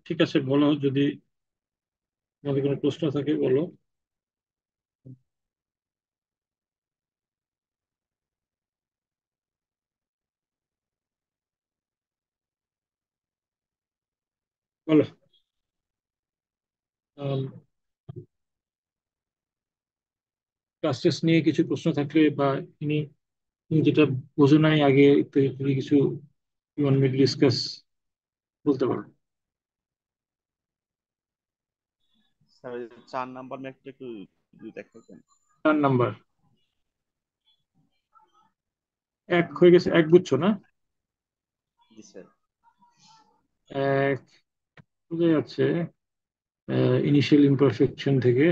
ঠিক আছে, বলো যদি তোমাদের কোনো প্রশ্ন থাকে বলো। বলো। ক্লাস টেস্ট নিয়ে কিছু প্রশ্ন থাকলে বা ইনি তুমি যেটা বোঝো নাই আগে, তুমি কিছু you want me to discuss বলতে পারো। স্যার ওই 4 নাম্বার ম্যাথটা একটু যদি দেখাতেন। 4 নাম্বার, এক হয়ে গেছে, এক বুঝছো না? জি স্যার। এক বুঝে যাচ্ছে ইনিশিয়াল ইমপারফেকশন থেকে।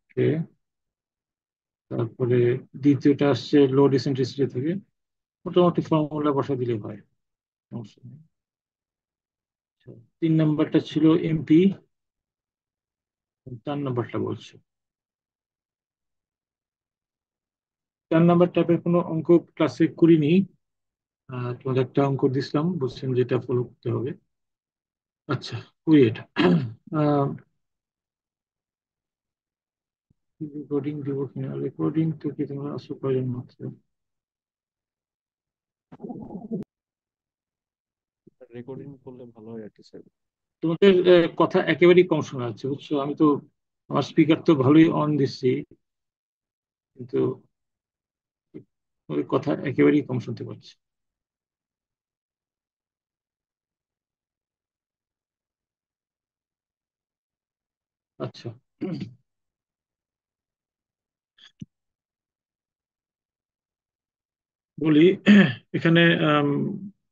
ওকে, তারপরে দ্বিতীয়টা আসছে লো ডিসেন্ট্রিসিটি থেকে। মোটামুটি ফর্মুলা বসা দিলে হয়, সমস্যা নেই। আচ্ছা, 3 নাম্বারটা ছিল এমপি, 4 নাম্বারটা বলছে। 4 নাম্বার টাইপের কোনো অঙ্ক ক্লাসে করিনি। তোমাদের একটা অঙ্ক দিছিলাম, বলছেন যেটা ফলো করতে হবে। আচ্ছা, করি এটা। রেকর্ডিং দিব কিনা, রেকর্ডিং তো কি তোমরা আসো কয়জন মাত্র? রেকর্ডিং করলে ভালো হয় আর কি স্যার। তোমাদের কথা একেবারেই কম শোনা যাচ্ছে, বুঝছো? আমি তো আমার স্পিকার তো ভালোই অন দিচ্ছি, কিন্তু তোমাদের কথা একেবারেই কম শুনতে পাচ্ছি। আচ্ছা, বলি। এখানে আম,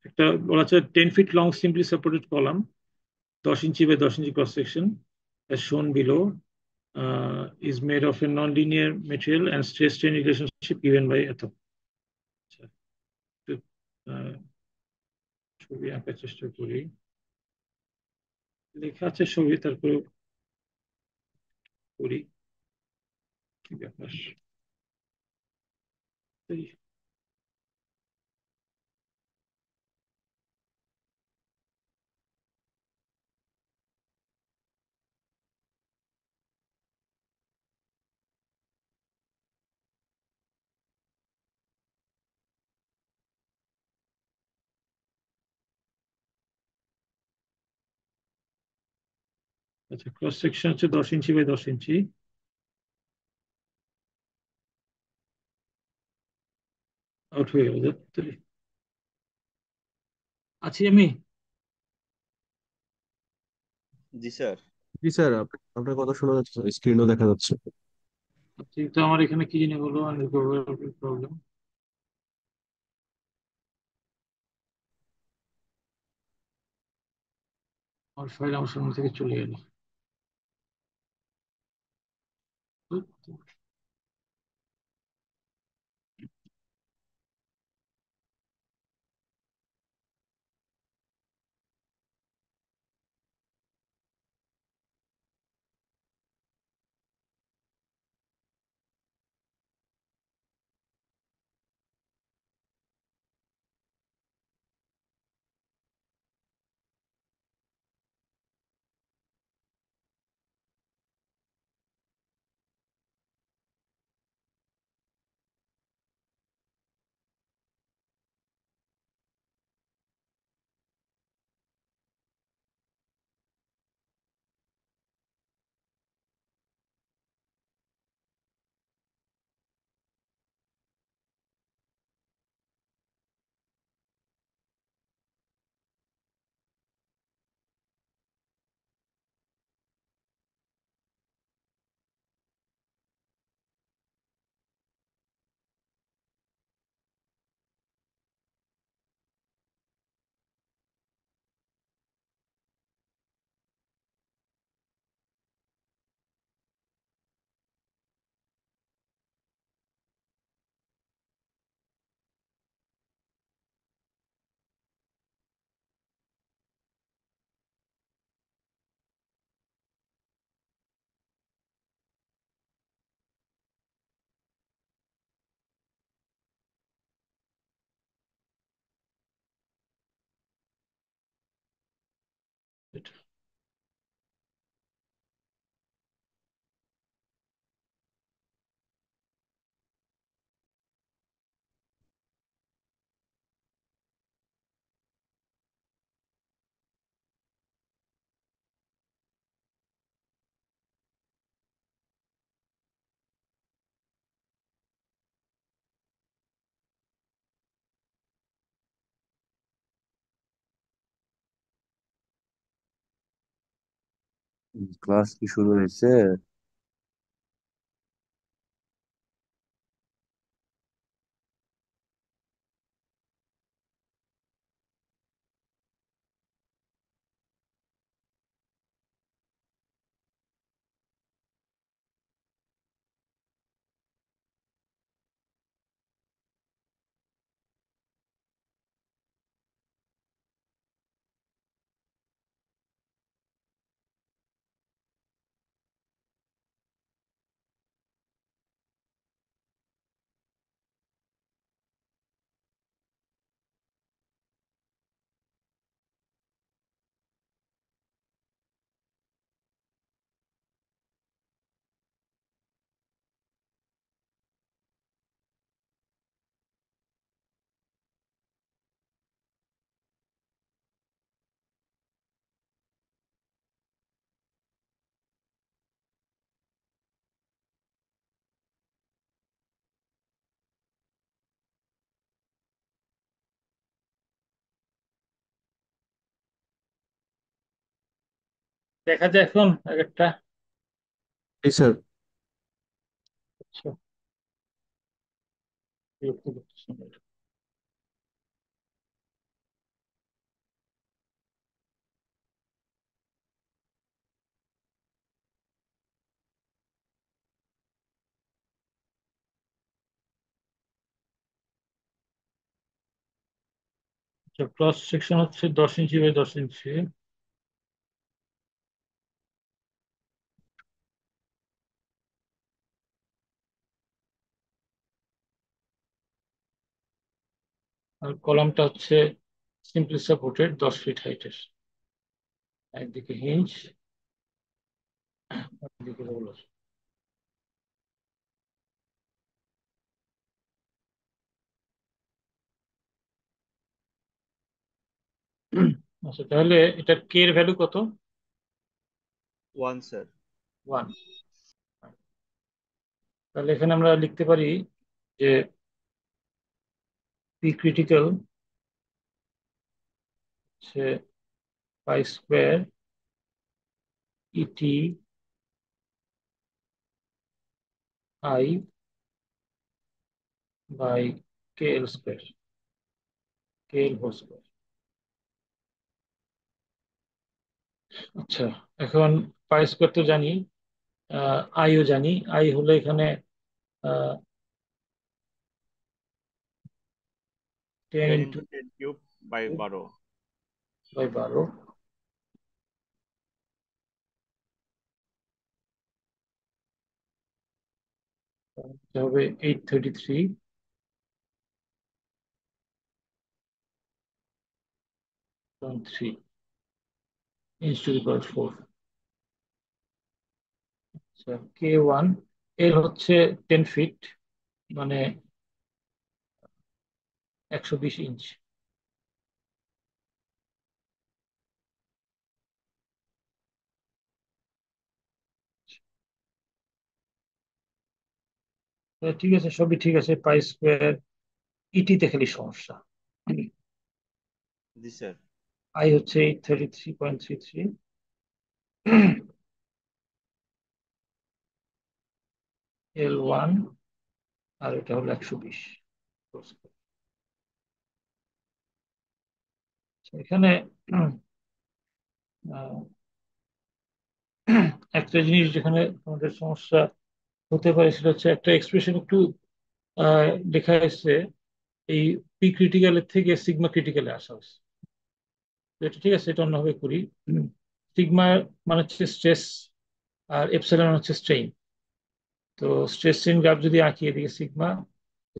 একটা বলা আছে 10 feet long simply supported column, 10 inch by 10 inch cross section, as shown below, is made of a non-linear material and stress strain relationship given by এত। আচ্ছা, একটু, আহ, ছবি আঁকার চেষ্টা করি। লেখা আছে ছবি, তারপরে করি কি ব্যাপার। এই, আচ্ছা, ক্রস সেকশন হচ্ছে 10 ইঞ্চি বাই 10 ইঞ্চি। আউট হয়ে গেল তাড়াতাড়ি। আছি আমি। জি স্যার। জি স্যার, আপনার কথা শোনা যাচ্ছে, স্ক্রিনও দেখা যাচ্ছে। কিন্তু আমার এখানে কি জানি হলো, প্রবলেম। আমার ফাইল আমার সামনে থেকে চলে গেল। ক্লাস কি শুরু হয়েছে? দেখা যায় এখন এক একটা। জি স্যার। আচ্ছা, বিরক্ত করতেছে না এটা। আচ্ছা, ক্রস সেকশন হচ্ছে 10 ইঞ্চি বাই 10 ইঞ্চি। আর কলামটা হচ্ছে সিম্পলি সাপোর্টেড 10 ফিট হাইটের। একদিকে হিঞ্জ, একদিকে রোলার। আচ্ছা, তাহলে এটার কে এর ভ্যালু কত? 1 স্যার। 1। তাহলে এখানে আমরা লিখতে পারি যে পি ক্রিটিক্যাল হচ্ছে pi square ET I by K L square, K L whole square. আচ্ছা, এখন পাই স্কোয়ার তো জানি, আইও জানি। আই হলো এখানে 10 10 into into 10 cube by 12। By 12, হবে 833.3 ইঞ্চ টু দি পাওয়ার 4। আচ্ছা, K1 এর হচ্ছে 10 ফিট, মানে 120 ইঞ্চ। তো ঠিক আছে, সবই ঠিক আছে। পাই স্কোয়ার ইটিতে খালি সমস্যা। জি স্যার। আই হচ্ছে 833.33, L1, আর এটা হলো 120। এখানে আহ, একটা জিনিস যেখানে আমাদের সমস্যা হতে পারে সেটা হচ্ছে একটা এক্সপ্রেশন একটু লেখা এসছে এই পি ক্রিটিক্যালের থেকে সিগমা ক্রিটিক্যালে আসা হয়েছে। তো এটা ঠিক আছে, এটা অন্যভাবে করি। সিগমা মানে হচ্ছে স্ট্রেস, আর এপসাইলন হচ্ছে স্ট্রেইন। তো স্ট্রেস স্ট্রেইন গ্রাফ যদি আঁকি, এদিকে সিগমা,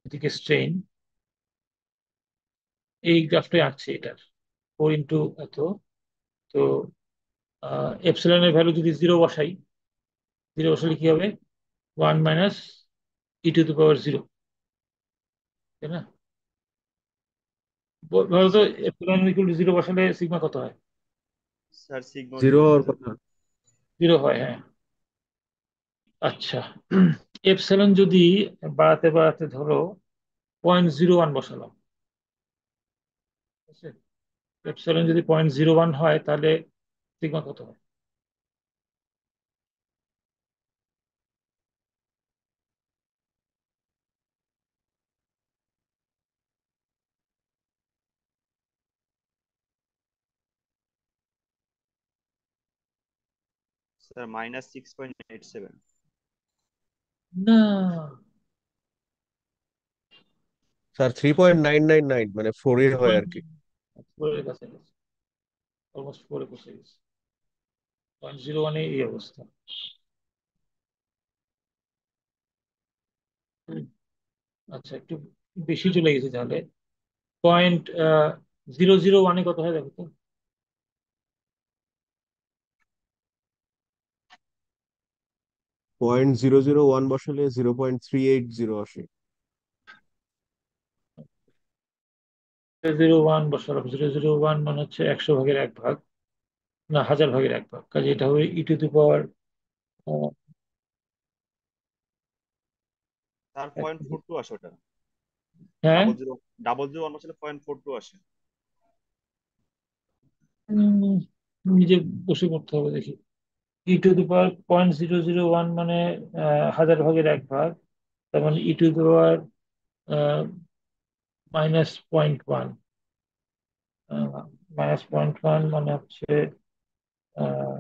এদিকে স্ট্রেইন, এই গ্রাফটাই আঁকছে এটার 4 ইন্টু এত। তো এপসাইলনের ভ্যালু যদি 0 বসাই, 0 বসালে কি হবে? 1 - e⁻⁻0, তাই না? জি ধরো তো স্যার। এপসাইলন ইকুয়াল টু 0 বসালে সিগমা কত হয়? স্যার সিগমা 0 জিরো হওয়ার হয়ে যাবে। কথা। 0 হয়, হ্যাঁ। আচ্ছা, এপসাইলন যদি বাড়াতে বাড়াতে ধরো 0.01 বসালাম, ঠিক আছে? এপসাইলন যদি 0.01 হয় তাহলে সিগমা কত হয়? স্যার -6.87। না, স্যার 3.999 মানে 4 এর হয় আর কি। ফোরের কাছে গেছে, অলমোস্ট ফোরে বসে গেছে। 0.01 এই অবস্থা। হুম, আচ্ছা, একটু বেশি চলে গেছে তাহলে। 0.001-এ কত হয় দেখো তো। 0.001 বসালে 0.380 আসে। 0.01 বসালাম, 0.001 মানে হচ্ছে 100 ভাগের 1 ভাগ, না 1000 ভাগের 1 ভাগ, কাজে এটা হবে e⁻, তার 0.42 আসে ওটা। হ্যাঁ। ডাবল জিরো ওয়ান আসলে 0.42 আসে। উম, নিজে বসে করতে হবে দেখি। e⁻, 0.001 মানে 1000 ভাগের 1 ভাগ, তার মানে e⁻, -0.1, -0.1 মানে হচ্ছে আহ,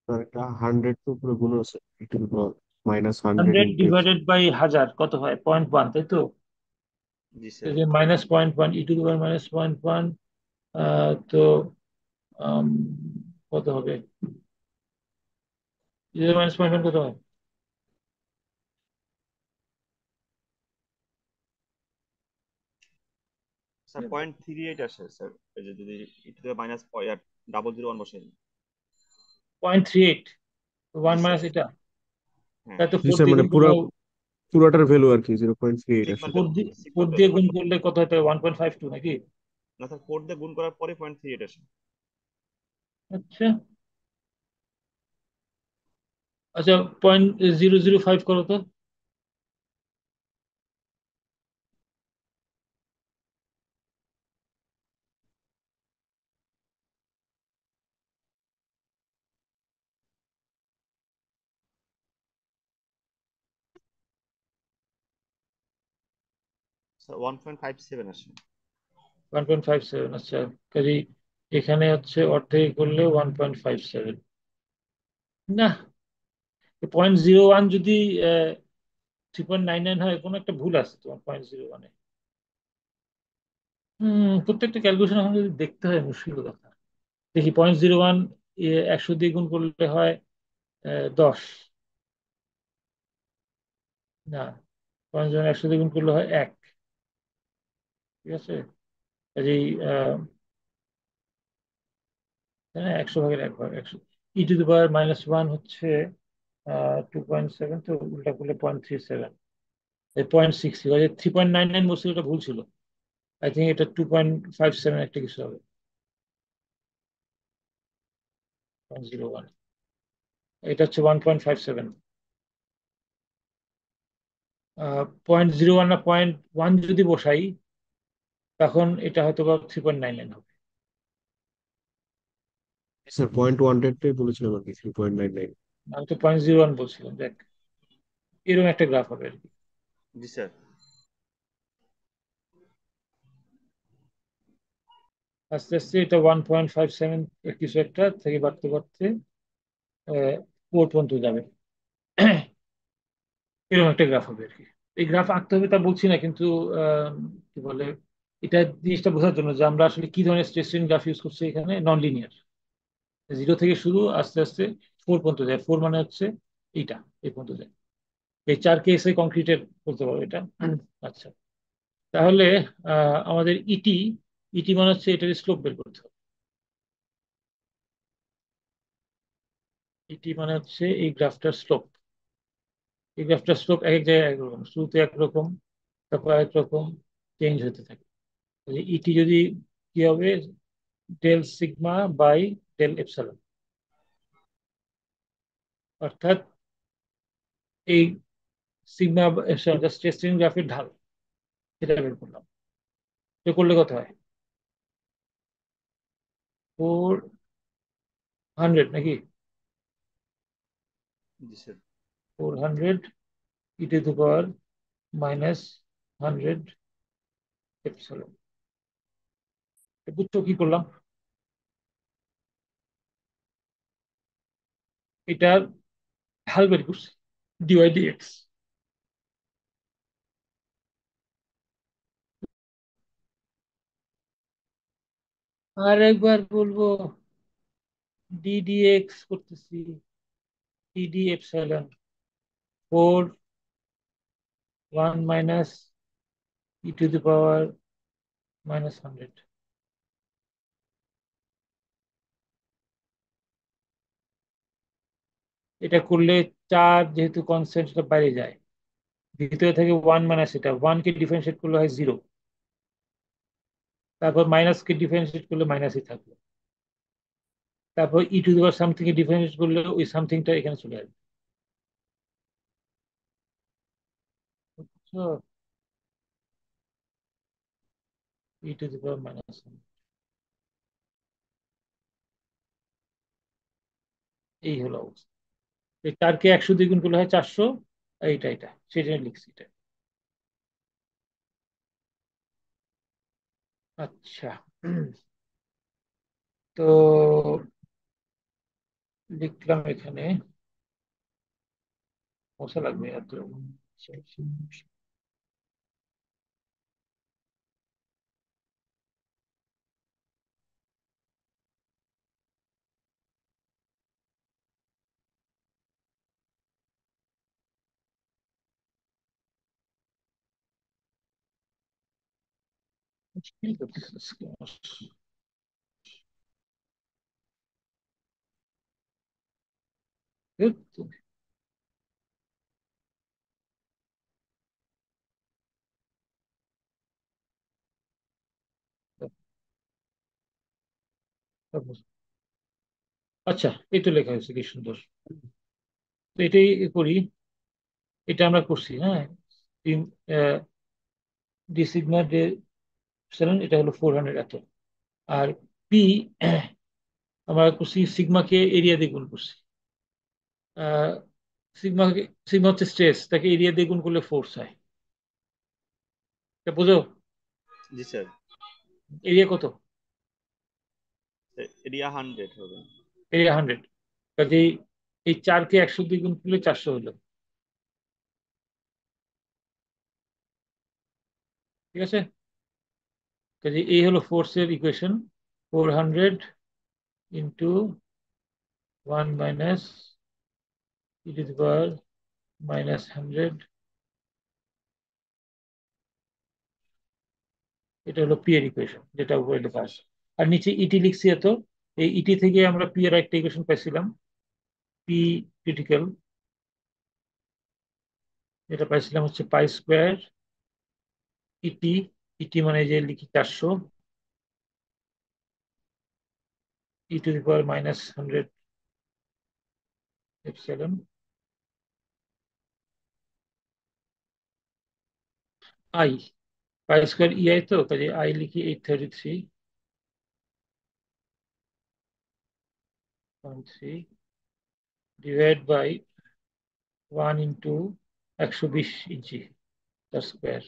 স্যার এটা 100 তো পুরো গুণ আছে, একটু -100 100 ইন্টু x। ডিভাইডেড বাই 1000 কত হয়? 0.1, তাই তো? জি স্যার। -0.1, e⁻, তো আম, কত হবে? -0.1 কত হয়? স্যার 0.38 আসে স্যার, এই যে যদি ইটু মাইনাস ডাবল জিরো ওয়ান বসে। 0.38, জি 1 স্যার। মাইনাস এটা, হ্যাঁ। তাই তো জি 4 স্যার, দিয়ে মানে গুণ পুরো করলে, পুরোটার ভ্যালু আর কি 0.38 আসে। সিগমার 4 দিয়ে সিগমার 4 ভ্যালু দিয়ে না গুণ স্যার। করলে কত হয়? 1.52 নাকি? না স্যার, 4 দিয়ে গুণ করার পরে 0.38 আসে। আচ্ছা, আচ্ছা, 0.005 করো তো। স্যার 1.57 আসে। 1.57, আচ্ছা, কাজে এখানে হচ্ছে অর্ধেক করলে 1.57। না, 0.01 যদি 3.99 হয়, কোনো একটা ভুল আছে তোমার 0.01-এ। প্রত্যেকটা ক্যালকুলেশন এখন যদি দেখতে হয়, মুশকিল কথা। দেখি, 0.01 100 দিয়ে গুণ করলে হয় 10। না, 0.01 100 দিয়ে গুণ করলে হয় 1। ঠিক আছে, কাজেই 100 ভাগের 1 ভাগ, 100 e⁻, -1 হচ্ছে 2.7, তো উল্টা করলে 0.37, 0.60, 3.99 বছর, এটা ভুল ছিল। আই থিঙ্ক এটা 2.57 একটা কিছু হবে। 0.01, এটা হচ্ছে 1.57। 0.01 না 0.1 যদি বসাই, তখন এটা হয়তো বা 3.99 হবে। স্যার 0.1টাই বলেছিলাম আর কি, 3.99। আমি তো 0.01 বলছিলাম, দেখ, এরকম একটা গ্রাফ হবে আর কি। জি স্যার। আস্তে আস্তে এটা 1.57 কিছু একটা থেকে বাড়তে বাড়তে 4 পর্যন্ত যাবে, এরকম একটা গ্রাফ হবে আর কি। এই গ্রাফ আঁকতে হবে তা বলছি না, কিন্তু আহ, কি বলে, এটা জিনিসটা বোঝার জন্য যে আমরা আসলে কি ধরনের স্ট্রেস গ্রাফ ইউজ করছি এখানে। নন লিনিয়ার, 0 থেকে শুরু, আস্তে আস্তে 4 পর্যন্ত যায়। 4 মানে হচ্ছে এইটা, এই পর্যন্ত যায়। এই 4 কেসে কংক্রিটের বলতে পারবো এটা। আচ্ছা, তাহলে আমাদের ইটি, ইটি মানে হচ্ছে এটার স্লোপ বের করতে হবে। ইটি মানে হচ্ছে এই গ্রাফটার স্লোপ। এই গ্রাফটার স্লোপ এক এক জায়গায় একরকম, শুরুতে একরকম, তারপর এক রকম চেঞ্জ হতে থাকে। ইটি যদি, কি হবে, del sigma by del epsilon, অর্থাৎ এই সিগমা এপসালন স্ট্রেস গ্রাফের ঢাল, সেটা বের করলাম। এটা করলে কত হয়? 400 নাকি? জি স্যার। 400 e⁻, -100 epsilon. বুঝছো কি করলাম? এটার হাল বের করছি, ডিওয়াই ডিএক্স। আর একবার বলবো, ডিডিএক্স করতেছি, ডিডি এপসাইলন 4 1 - e⁻⁻100। এটা করলে চার যেহেতু কনস্ট্যান্ট বাইরে যায়, ভিতরে থাকে 1 - এটা 1 কে ডিফারেন্সিয়েট করলে হয় 0, তারপর মাইনাস কে ডিফারেন্সিয়েট করলে মাইনাসই থাকলো, তারপর e⁻ সামথিং কে ডিফারেন্সিয়েট করলে ওই সামথিংটা এখানে চলে আসবে। বুঝছো? e⁻⁻, এই হলো অবস্থা। এই 4 কে 100 দিয়ে গুণ করলে হয় 400। এটা সেই জন্য লিখছি এটা। আচ্ছা, তো লিখলাম এখানে, মশা লাগবে এত। মুশকিল করতেছে আজকে আমার। আচ্ছা, এই তো লেখা হয়েছে কি সুন্দর। তো এটাই করি, এটা আমরা করছি, হ্যাঁ। ডি সিগমা ডে সেভেন, এটা হলো 400 এত। আর পি আমরা করছি সিগমাকে এরিয়া দিয়ে গুণ করছি। আহ, সিগমাকে, সিগমা হচ্ছে স্ট্রেস, তাকে এরিয়া দিয়ে গুণ করলে ফোর্স হয়। এটা বুঝো? জি স্যার। এরিয়া কত? এরিয়া 100 হবে। এরিয়া 100। কাজেই এই 4 কে 100 দিয়ে গুণ করলে 400 হলো। ঠিক আছে? কাজে এই হলো ফোর্সের ইকুয়েশন, 400 × 1 - e⁻⁻100। এটা হলো পি এর ইকুয়েশন, যেটা উপরে লেখা আছে। আর নিচে ইটি লিখছি এত। এই ইটি থেকে আমরা পি এর একটা ইকুয়েশন পাইছিলাম, পি ক্রিটিক্যাল। এটা পাইছিলাম হচ্ছে পাই স্কোয়ার ইটি। ইটি মানে যে লিখি 400, e⁻⁻100 epsilon I. Pi square EI, তো কাজে আই লিখি 833.3 ডিভাইড বাই 1 × 120 ইঞ্চি তার স্কোয়ার।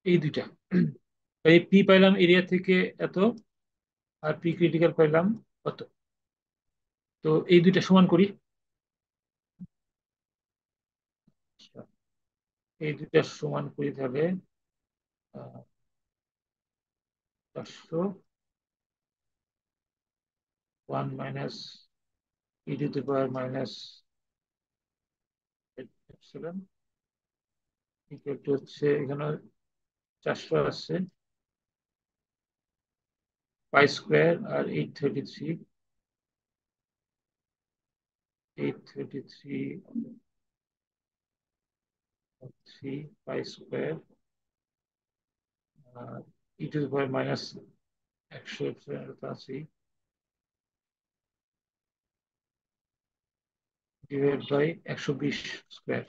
এই দুইটা, এই পি পাইলাম এরিয়া থেকে এত, আর পি ক্রিটিক্যাল পাইলাম কত। তো এই দুইটা সমান করি। আচ্ছা, এই দুইটা সমান করি তাহলে 400 1 মাইনাস e⁻⁻এপসিলন ইকুয়াল টু হচ্ছে এখানে 400 আছে, পাই স্কোয়ার আর 833 পাই স্কোয়ার আর e⁻⁻100 ডিভাইড বাই 120 স্কোয়ার।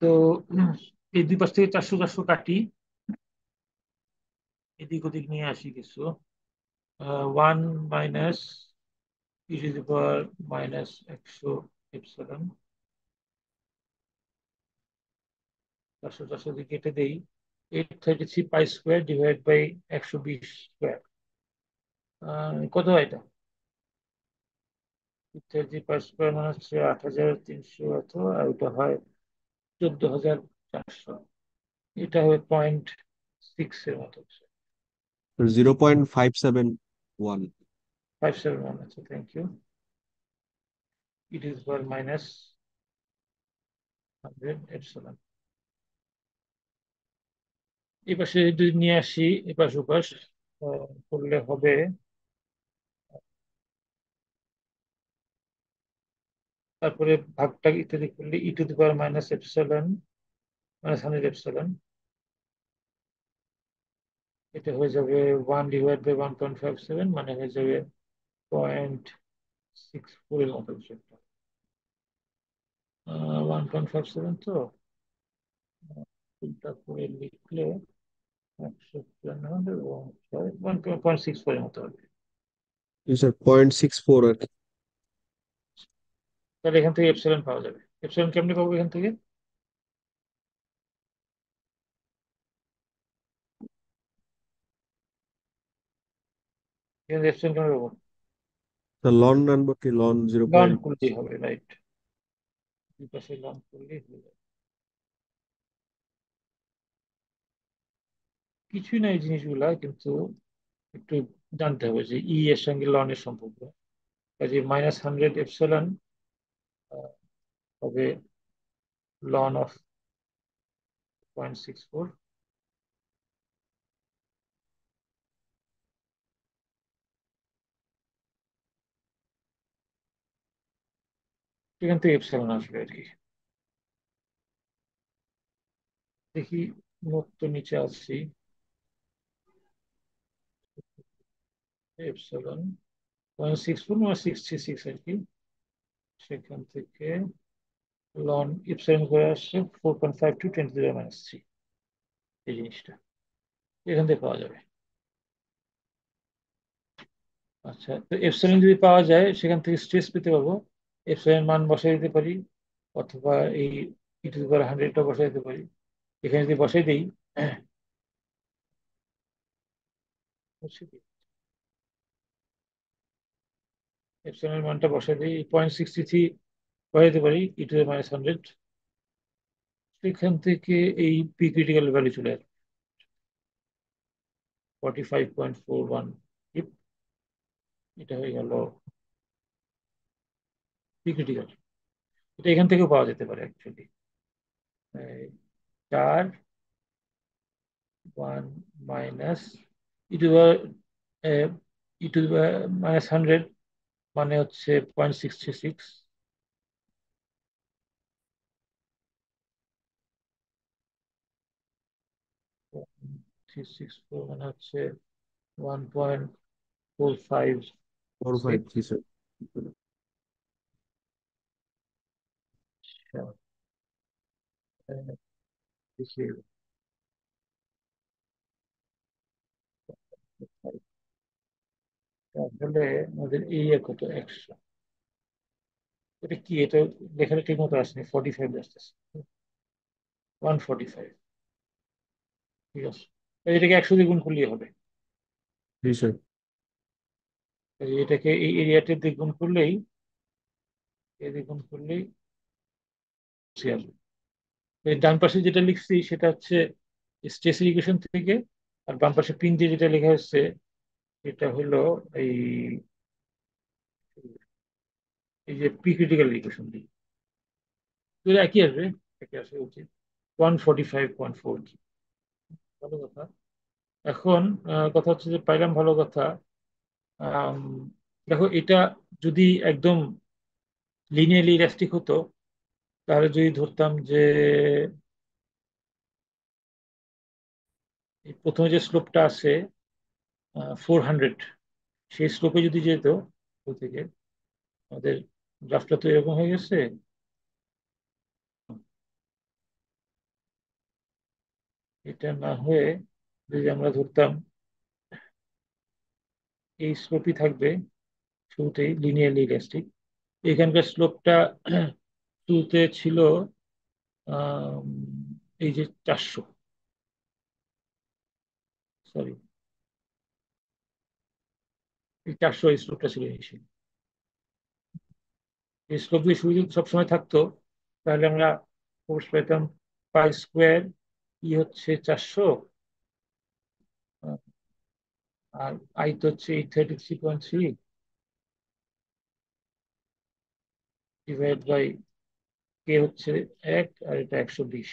তো এই দুই পাশ থেকে 400 400 কাটি, এদিক ওদিক নিয়ে আসি কিছু। 1 - e⁻−100 400 400 দিয়ে কেটে দেই। 833 π² / 120 স্কোয়ার কত হয় এটা? 833 π² মানে হচ্ছে 8300 এত, আর ওটা হয় 14400। এটা হবে 0.6 এর মতো। 0.571। 571 আছে, থ্যাংক ইউ। e⁻−100 এই পাশে যদি নিয়ে আসি, এপাশ ওপাশ করলে হবে তারপরে ভাগটা ইত্যাদি করলে e⁻−100 এটা হয়ে যাবে 1/1.57, মানে হয়ে যাবে 0.64 এর মতো কিছু একটা। 1.57 তো উল্টা করে লিখলে 1.64 এর মতো হবে। জি স্যার, 0.64 আর কি। তাহলে এখান থেকে এপসিলন পাওয়া যাবে। এপসিলন কেমনে পাবো এখান থেকে? এখান থেকে এপসিলন কেমনে পাবো? স্যার লন আনবো কি? লন জিরো লন পয়েন্ট করলেই হবে, রাইট। দুই পাশে লন করলেই হয়ে যাবে। কিছুই না এই জিনিসগুলা, কিন্তু একটু জানতে হবে যে ই এর সঙ্গে লন এর সম্পর্ক। কাজে -100 হবে লন অফ 0.64। এখান থেকে এপসিলন আসবে আর কি। দেখি, নোট তো নিচে আসছি। এপসিলন 0.64 বা 636 আর কি। সেখান থেকে লন এপসিলন করে আসছে 4.52 × 10⁻³ এই জিনিসটা এখান থেকে পাওয়া যাবে। আচ্ছা, তো এপসিলন যদি পাওয়া যায় সেখান থেকে স্ট্রেস পেতে পারবো। এপসিলন মান বসাই দিতে পারি, অথবা এই e⁻100টা বসাই দিতে পারি। এখানে যদি বসাই দিই, এপসিলনের মানটা বসাই দিই, 0.63 বসাই দিতে পারি e⁻100। সেখান থেকে এই পি ক্রিটিক্যাল ভ্যালু চলে আসবে 45.41। এটা হয়ে গেল পি ক্রিটিক্যাল। এটা এখান থেকেও পাওয়া যেতে পারে অ্যাকচুয়ালি। 4 1 e⁻100 মানে হচ্ছে 0.636। 364 মানে হচ্ছে 1.456। 4.5। জি স্যার। দেখি, তাহলে আমাদের এই কত 100, এটা কি? এটা লেখাটা ঠিক মতো আসেনি, 45 আসতেছে, 145। ঠিক আছে, এটাকে 100 দিয়ে গুণ করলেই হবে। জি স্যার। এটাকে এই এরিয়াতে দিয়ে গুণ করলেই, এ দিয়ে গুণ করলেই সে আসবে। এই ডান পাশে যেটা লিখছি সেটা হচ্ছে স্ট্রেস ইকুয়েশন থেকে, আর বাম পাশে পিন দিয়ে যেটা লেখা হচ্ছে এটা হলো এই এই যে পি ক্রিটিক্যাল ইকুয়েশন দিয়ে। তো এটা একই আসবে, একই আসা উচিত। 145.4 কি ভালো কথা। এখন কথা হচ্ছে যে পাইলাম, ভালো কথা। আম, দেখো, এটা যদি একদম লিনিয়ারলি ইলাস্টিক হতো, তাহলে যদি ধরতাম যে এই প্রথমে যে স্লোপটা আছে 400, সেই স্লোপে যদি যেত ওই থেকে, আমাদের গ্রাফটা তো এরকম হয়ে গেছে। এটা না হয়ে যদি আমরা ধরতাম এই স্লোপই থাকবে শুরুতেই লিনিয়ারলি ইলাস্টিক, এখানকার স্লোপটা শুরুতে ছিল আম, এই যে 400, সরি এই 400 এই স্লোপটা ছিল ইনিশিয়ালি। এই স্লোপ যদি শুরু সবসময় থাকতো তাহলে আমরা ফোর্স পেতাম পাই স্কোয়ার ই হচ্ছে 400, আর আই তো হচ্ছে 833.3 ডিভাইড বাই কে হচ্ছে 1, আর এটা 120।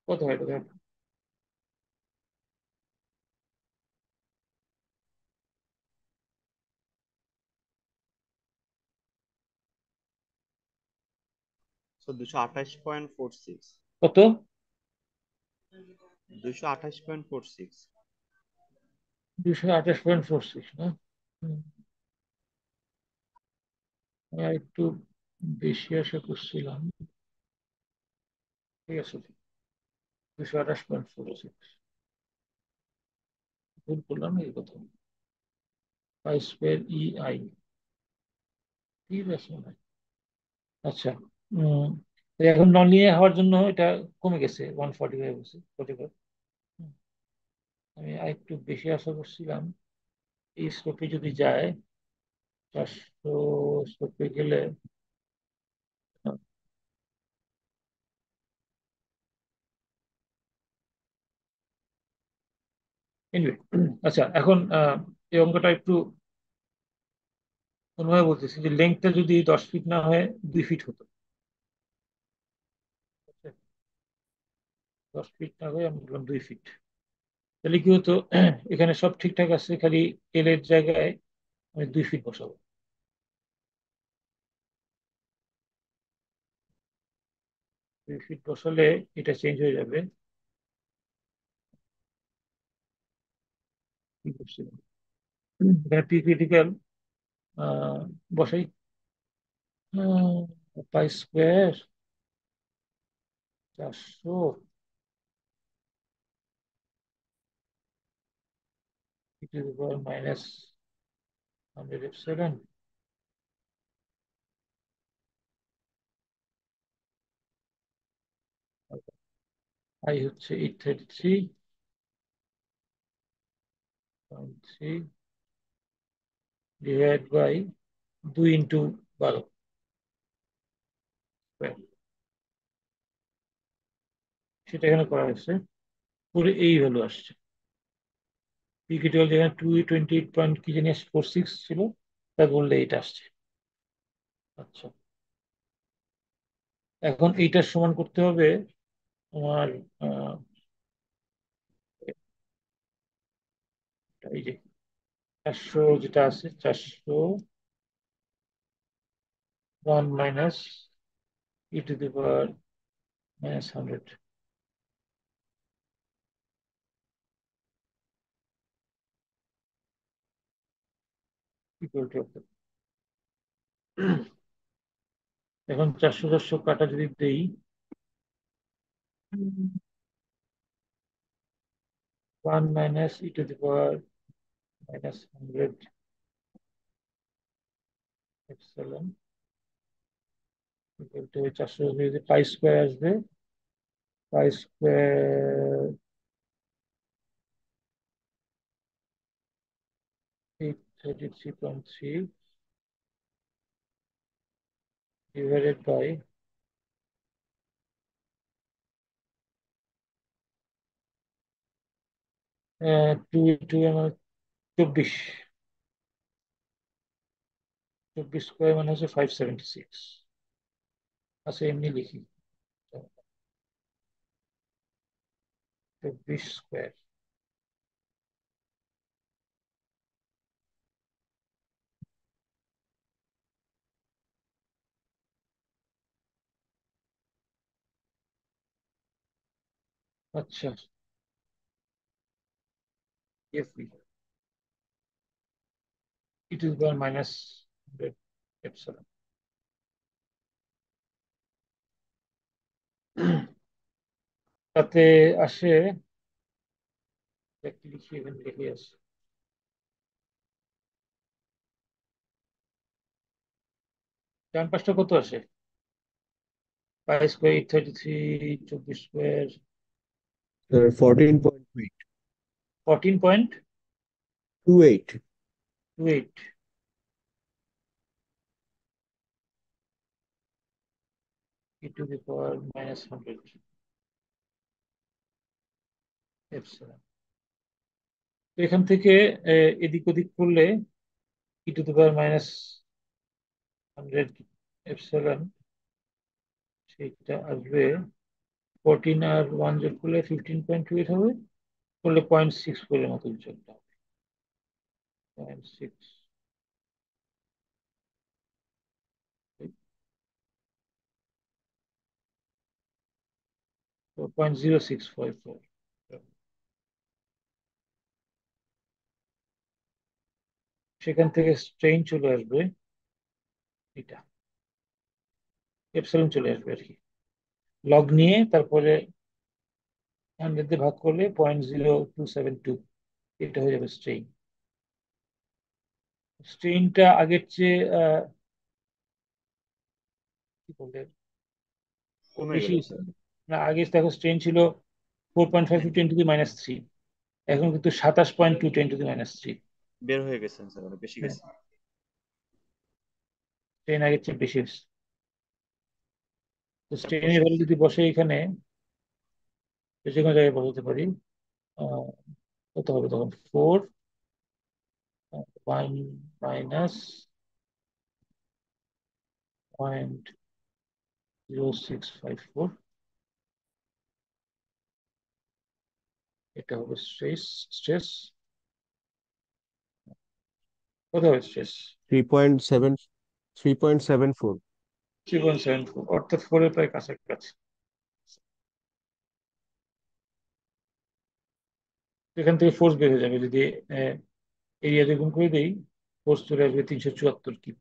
কত হয় এটা দেখো? তো 228.46। কত? 228.46। 228.46 না? হুম, আমি আর একটু বেশি আশা করছিলাম। ঠিক আছে, 228.46 ভুল করলাম এই কথা। পাই স্কোয়ার ই আই, ঠিক আছে মনে হয়। আচ্ছা, উম, তো এখন নন লিনিয়ার হওয়ার জন্য এটা কমে গেছে 145 হয়েছে 45। আমি আর একটু বেশি আশা করছিলাম এই স্কোপে যদি যায় 400 স্কোপে গেলে। এনিওয়ে, আচ্ছা এখন এই অঙ্কটা একটু অন্যভাবে বলতেছি যে লেংথটা যদি 10 ফিট না হয় 2 ফিট হতো। 10 ফিট না হয়ে আমি বললাম 2 ফিট, তাহলে কি হতো? এখানে সব ঠিকঠাক আছে, খালি এল এর জায়গায় আমি 2 ফিট বসাবো। 2 ফিট বসালে এটা চেঞ্জ হয়ে যাবে। কি করছিলাম এখানে পি ক্রিটিক্যাল বসাই, পাই square 400 E to the power minus 100 epsilon, I হচ্ছে 833.3 ডিভাইড বাই 2 × 12 স্কয়ার। সেটা এখানে করা হয়েছে, পুরো এই ভ্যালু আসছে। পি ক্রিটিক্যাল যেখানে 228 পয়েন্ট কি জানি 46 ছিল, তা বললে এইটা আসছে। আচ্ছা, এখন এইটার সমান করতে হবে আমার এই যে 400 যেটা আছে, 401 minus E to the power minus 100 equal to. এখন 400 কাটা যদি দেই, 1 minus E to the power minus 100 epsilon equal to 400 যদি পাই স্কোয়ার আসবে, পাই স্কোয়ার 833.3 ডিভাইডেড বাই 2 মানে 24, 24 স্কোয়ার মানে হচ্ছে 576। আচ্ছা এমনি লিখি, 24 স্কোয়ার। আচ্ছা, F E to the power minus 100 epsilon. তাতে আসে, একটু লিখি, এখানে লিখে আসে, ডান পাশটা কত আসে? 5 স্কোয়ার 833, 24 স্কোয়ার 14.28 14.28 e⁻100 এপসিলন। তো এখান থেকে এদিক ওদিক করলে e⁻100 এপসিলন, সেটা আসবে 14 আর 1 যোগ করলে 15.28 হবে, করলে 0.64 এর মতো কিছু একটা হবে। 0.6, 0.0654। সেখান থেকে স্ট্রেইন চলে আসবে, এটা এপসিলন চলে আসবে আর কি, লগ নিয়ে তারপরে 100 দিয়ে ভাগ করলে 0.0272, এটা হয়ে যাবে স্ট্রেইন। স্ট্রেইনটা আগের চেয়ে কি বলে কমে বেশি, গেল স্যার। না আগে দেখো স্ট্রেইন ছিল 4.5 10⁻³ এখন কিন্তু 27.2 10⁻³। বের হয়ে গেছেন স্যার, অনেক বেশি গেছে। স্ট্রেইন আগের চেয়ে বেশি হচ্ছে। তো স্যার স্ট্রেইনের প্রসেস ভ্যালু যদি বসে এখানে, যে কোনো জায়গায় বসাতে পারি, আহ, কত হবে তখন? 4 1 - 0.0654, এটা হবে স্ট্রেস কত হবে? স্ট্রেস 3.74। 3.74, অর্থাৎ 4 এর প্রায় কাছাকাছি। এখান থেকে ফোর্স বের হয়ে যাবে যদি এরিয়া দ্বিগুণ করে দেই, ফোর্স চলে আসবে 374 কিপ,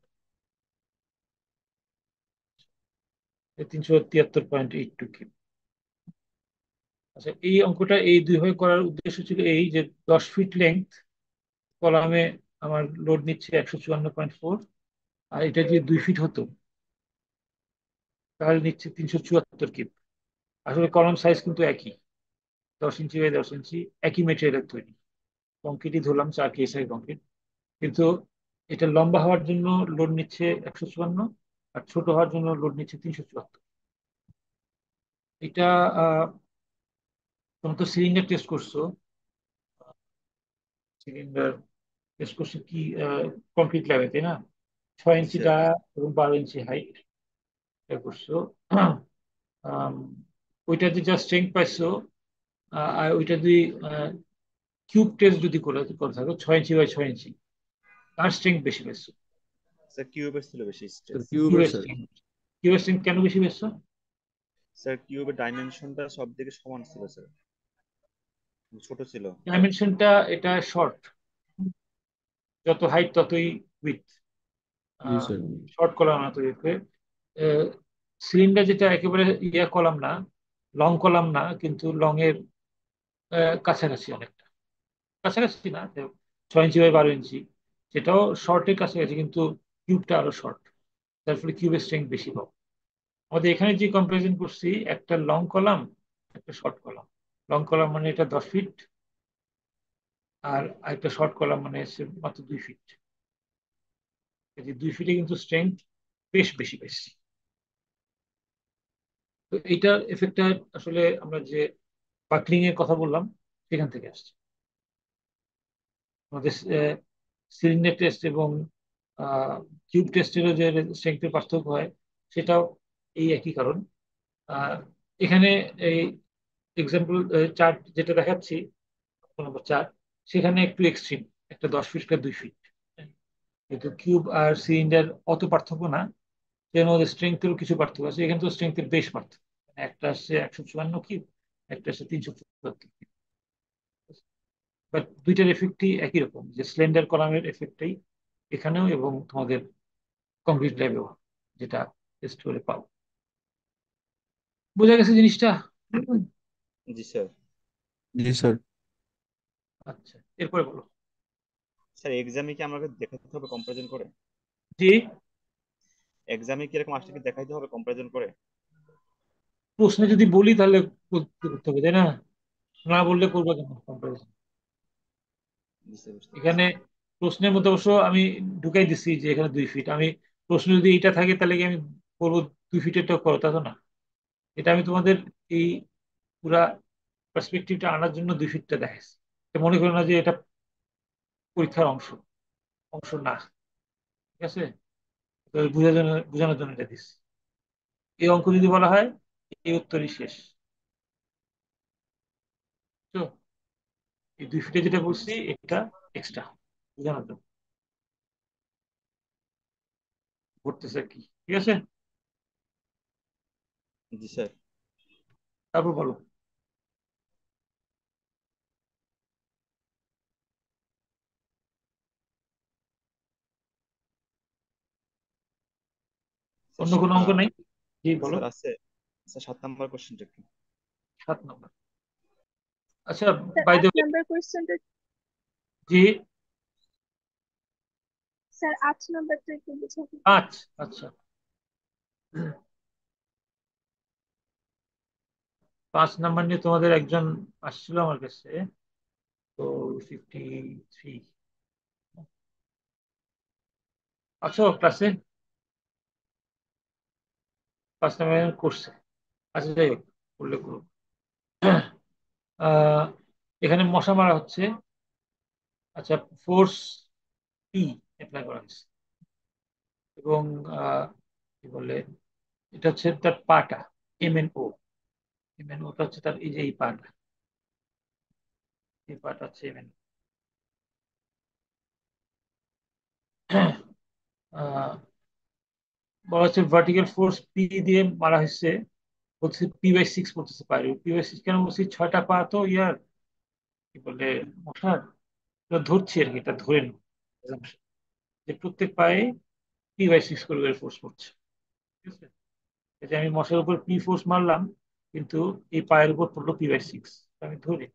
373.82 কিপ। আচ্ছা, এই অঙ্কটা এই দুইভাবে করার উদ্দেশ্য ছিল এই যে 10 ফিট লেংথ কলামে আমার লোড নিচ্ছে 154.4, আর এটা যদি 2 ফিট হতো তাহলে নিচ্ছে 374 কিপ। আসলে কলাম সাইজ কিন্তু একই, 10 ইঞ্চি বাই 10 ইঞ্চি, একই মেটেরিয়ালের তৈরি, কংক্রিটই ধরলাম 4 কেএসআই কংক্রিট, কিন্তু এটা লম্বা হওয়ার জন্য লোড নিচ্ছে 154, আর ছোট হওয়ার জন্য লোড নিচ্ছে 374। এটা তোমরা তো সিলিন্ডার টেস্ট করছো, সিলিন্ডার টেস্ট করছো কি কংক্রিট ল্যাবে, তাই না? 6 ইঞ্চি স্যার। ডায়া এবং 12 ইঞ্চি হাইট এটা করছো। আম, ওইটা যে যা স্ট্রেংথ পাইছো, আর ওইটা যদি কিউব টেস্ট যদি করে করে থাকো 6 ইঞ্চি বাই 6 ইঞ্চি, তার স্ট্রেংথ বেশি পাইছো। স্যার কিউবের ছিল বেশি স্যার স্ট্রেস। কিউবের কিউবের স্যার। স্ট্রেংথ, কিউবের স্ট্রেংথ কেন বেশি পাইছো? স্যার কিউবের ডাইমেনশনটা সব দিকে সমান ছিল স্যার, ছোট ছিল। ডাইমেনশনটা এটা শর্ট, যত হাইট ততই with, G sir. Short column না তৈরি করে। সিলিন্ডার যেটা একেবারে ইয়া কলাম না, লং কলাম না, কিন্তু লং এর কাছাকাছি অনেকটা, কাছাকাছি না, 6 ইঞ্চি বাই 12 ইঞ্চি, সেটাও শর্টের কাছাকাছি, কিন্তু কিউবটা আরো শর্ট, তার ফলে কিউবের স্ট্রেংথ বেশি পাবো। আমাদের এখানে যে কম্পারিজন করছি, একটা লং কলাম একটা শর্ট কলাম, লং কলাম মানে এটা 10 ফিট, আর একটা শর্ট কলাম মানে হচ্ছে মাত্র 2 ফিট, এই যে 2 ফিটে কিন্তু স্ট্রেংথ বেশ বেশি বেশি। তো এইটার এফেক্টটা আসলে আমরা যে বাকলিং এর কথা বললাম সেখান থেকে আসছে। আমাদের সিলিন্ডার টেস্ট এবং কিউব টেস্টেরও যে স্ট্রেংথের পার্থক্য হয়, সেটাও এই একই কারণ। আহ, এখানে এই এক্সাম্পল চার্ট যেটা দেখাচ্ছি, নম্বর 4, সেখানে একটু এক্সট্রিম, একটা 10 ফিট একটা 2 ফিট, কিন্তু কিউব আর সিলিন্ডার অত পার্থক্য না, এর মধ্যে স্ট্রেংথেরও কিছু পার্থক্য আছে, এখানে তো স্ট্রেংথের বেশ পার্থক্য, মানে একটা আসছে 154 কিউব, একটা আসছে 374। বাট দুইটার এফেক্টই একই রকম, যে স্লেন্ডার কলামের এফেক্টটাই এখানেও এবং তোমাদের কংক্রিট ল্যাবেও যেটা টেস্ট করে পাও। বোঝা গেছে জিনিসটা? জি স্যার। জি স্যার। আচ্ছা, এরপরে বলো। স্যার এক্সামে কি আমাকে দেখাতে হবে কম্পারিজন করে? জি, এক্সামে কি এরকম আসলে কি দেখাইতে হবে কম্পারিজন করে? প্রশ্নে যদি বলি তাহলে করতে হবে, তাই না? না বললে করবো কেন comparison? জি স্যার, বুঝতে পারছি। এখানে প্রশ্নের মধ্যে অবশ্য আমি ঢুকাই দিচ্ছি যে এখানে 2 ফিট। আমি প্রশ্ন যদি এটা থাকে তাহলে কি আমি বলবো 2 ফিটেরটা করো, তা তো না। এটা আমি তোমাদের এই পুরা পার্সপেক্টিভটা আনার জন্য 2 ফিটটা দেখাইছি। এটা মনে করো না যে এটা পরীক্ষার অংশ, অংশ না। ঠিক আছে, তো বোঝানোর জন্য এটা দিচ্ছি। এই অঙ্ক যদি বলা হয়, এই উত্তরই শেষ। তো এই 2 ফিটে যেটা বলছি এটা এক্সট্রা বোঝানোর জন্য করতেছে কি। ঠিক আছে, জি স্যার। তারপর বলো। স্যার অন্য কোনো অঙ্ক নাই? জি বলো। স্যার আছে। স্যার 7 নাম্বার কোশ্চেনটা কি? 7 নম্বর। আচ্ছা, sir by the 8 way. Number কোয়েশ্চেনটা, জি, স্যার 8 নাম্বারটা একটু বুঝাতে। 5। আচ্ছা, 5 নাম্বার নিয়ে তোমাদের একজন আসছিল আমার কাছে। তো 53 আছো ক্লাসে? 5 নাম্বার করছে। আচ্ছা, যাই হোক, করলে করো। আহ, এখানে মশা মারা হচ্ছে। আচ্ছা, ফোর্স পি অ্যাপ্লাই করা হয়েছে। এবং কি বলে, এটা হচ্ছে তার পাটা, MNO। MNOটা হচ্ছে তার এই যে এই পাটা, এই পাটা হচ্ছে MNO। বলা হচ্ছে ভার্টিক্যাল ফোর্স পি দিয়ে মারা হয়েছে। বলছে P/6 পড়তেছে পারে। P/6 কেন বলছি? 6টা পা তো ইয়ার কি বলে মশার। এটা ধরছি আর কি, এটা ধরে নি যে প্রত্যেক পায়ে P/6 করে ফোর্স পড়ছে। ঠিক আছে, এই যে আমি মশার উপর পি ফোর্স মারলাম, কিন্তু এই পায়ের উপর পড়লো P/6। আমি ধরি,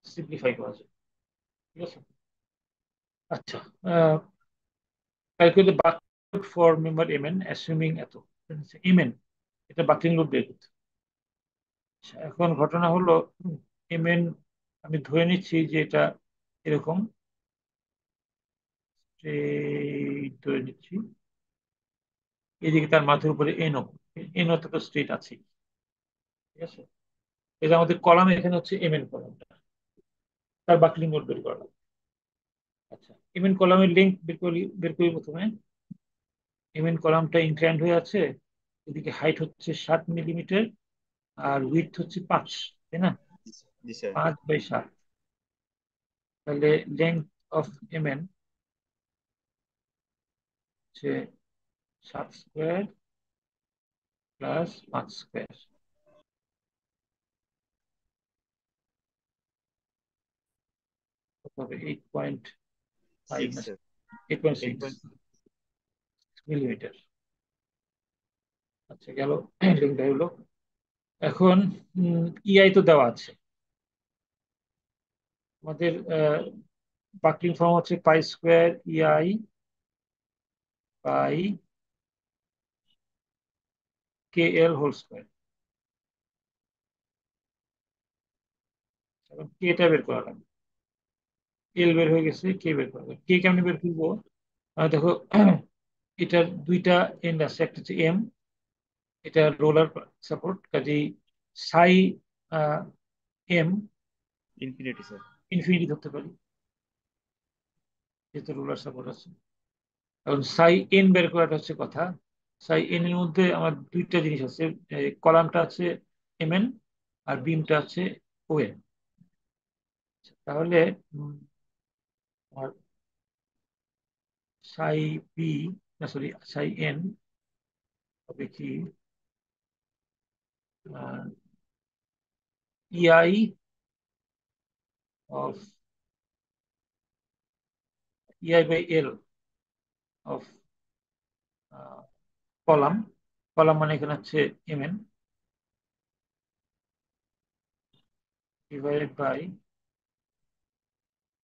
সিম্পলিফাই করা যায়। ঠিক আছে, আচ্ছা। Calculate buckling for member MN অ্যাসিউমিং এত MN, এটা বাকলিং লোড বের করতে। আচ্ছা, এখন ঘটনা হলো MN আমি ধরে নিচ্ছি যে এটা এরকম straight ধরে নিচ্ছি। এদিকে তার মাথার উপরে NO, NO তো স্ট্রেট আছে। ঠিক আছে, এটা আমাদের কলাম, এখানে হচ্ছে MN কলামটা, তার বাকলিং লোড বের করা লাগবে। আচ্ছা, MN কলামের লিঙ্ক বের করি প্রথমে। MN কলামটা ইনক্লাইন্ড হয়ে আছে, এদিকে হাইট হচ্ছে 7 মিলিমিটার, আর উইডথ হচ্ছে 5, তাই না? জি স্যার। 5/7। তাহলে লেন্থ অফ MN হচ্ছে 7 স্কোয়ার প্লাস 5 স্কোয়ার, হবে 8.5 সিক্স না স্যার। 8.6 8 পয়েন্ট। মিলিমিটার। আচ্ছা, গেল লিঙ্কটা হলো। এখন EI তো দেওয়া আছে আমাদের। বাকলিং ফর্ম হচ্ছে π² EI by KL whole square. এখন কেটা বের করা লাগবে। এল বের হয়ে গেছে, কে বের করা লাগবে। কে কেমনি বের করবো? দেখো, এটার 2টা এন্ড আছে, একটা হচ্ছে M, এটা রোলার সাপোর্ট, কাজেই সাই M ইনফিনিটি স্যার। ইনফিনিটি ধরতে পারি, যেহেতু রোলার সাপোর্ট আছে। এখন সাই N বের করাটা হচ্ছে কথা। সাই N এর মধ্যে আমার 2টা জিনিস আছে, কলামটা আছে MN আর বিমটা আছে ON। তাহলে আমার সাই বি, না সরি, সাই N হবে কি EI of EI by L of column column মানে এখানে হচ্ছে mn divided by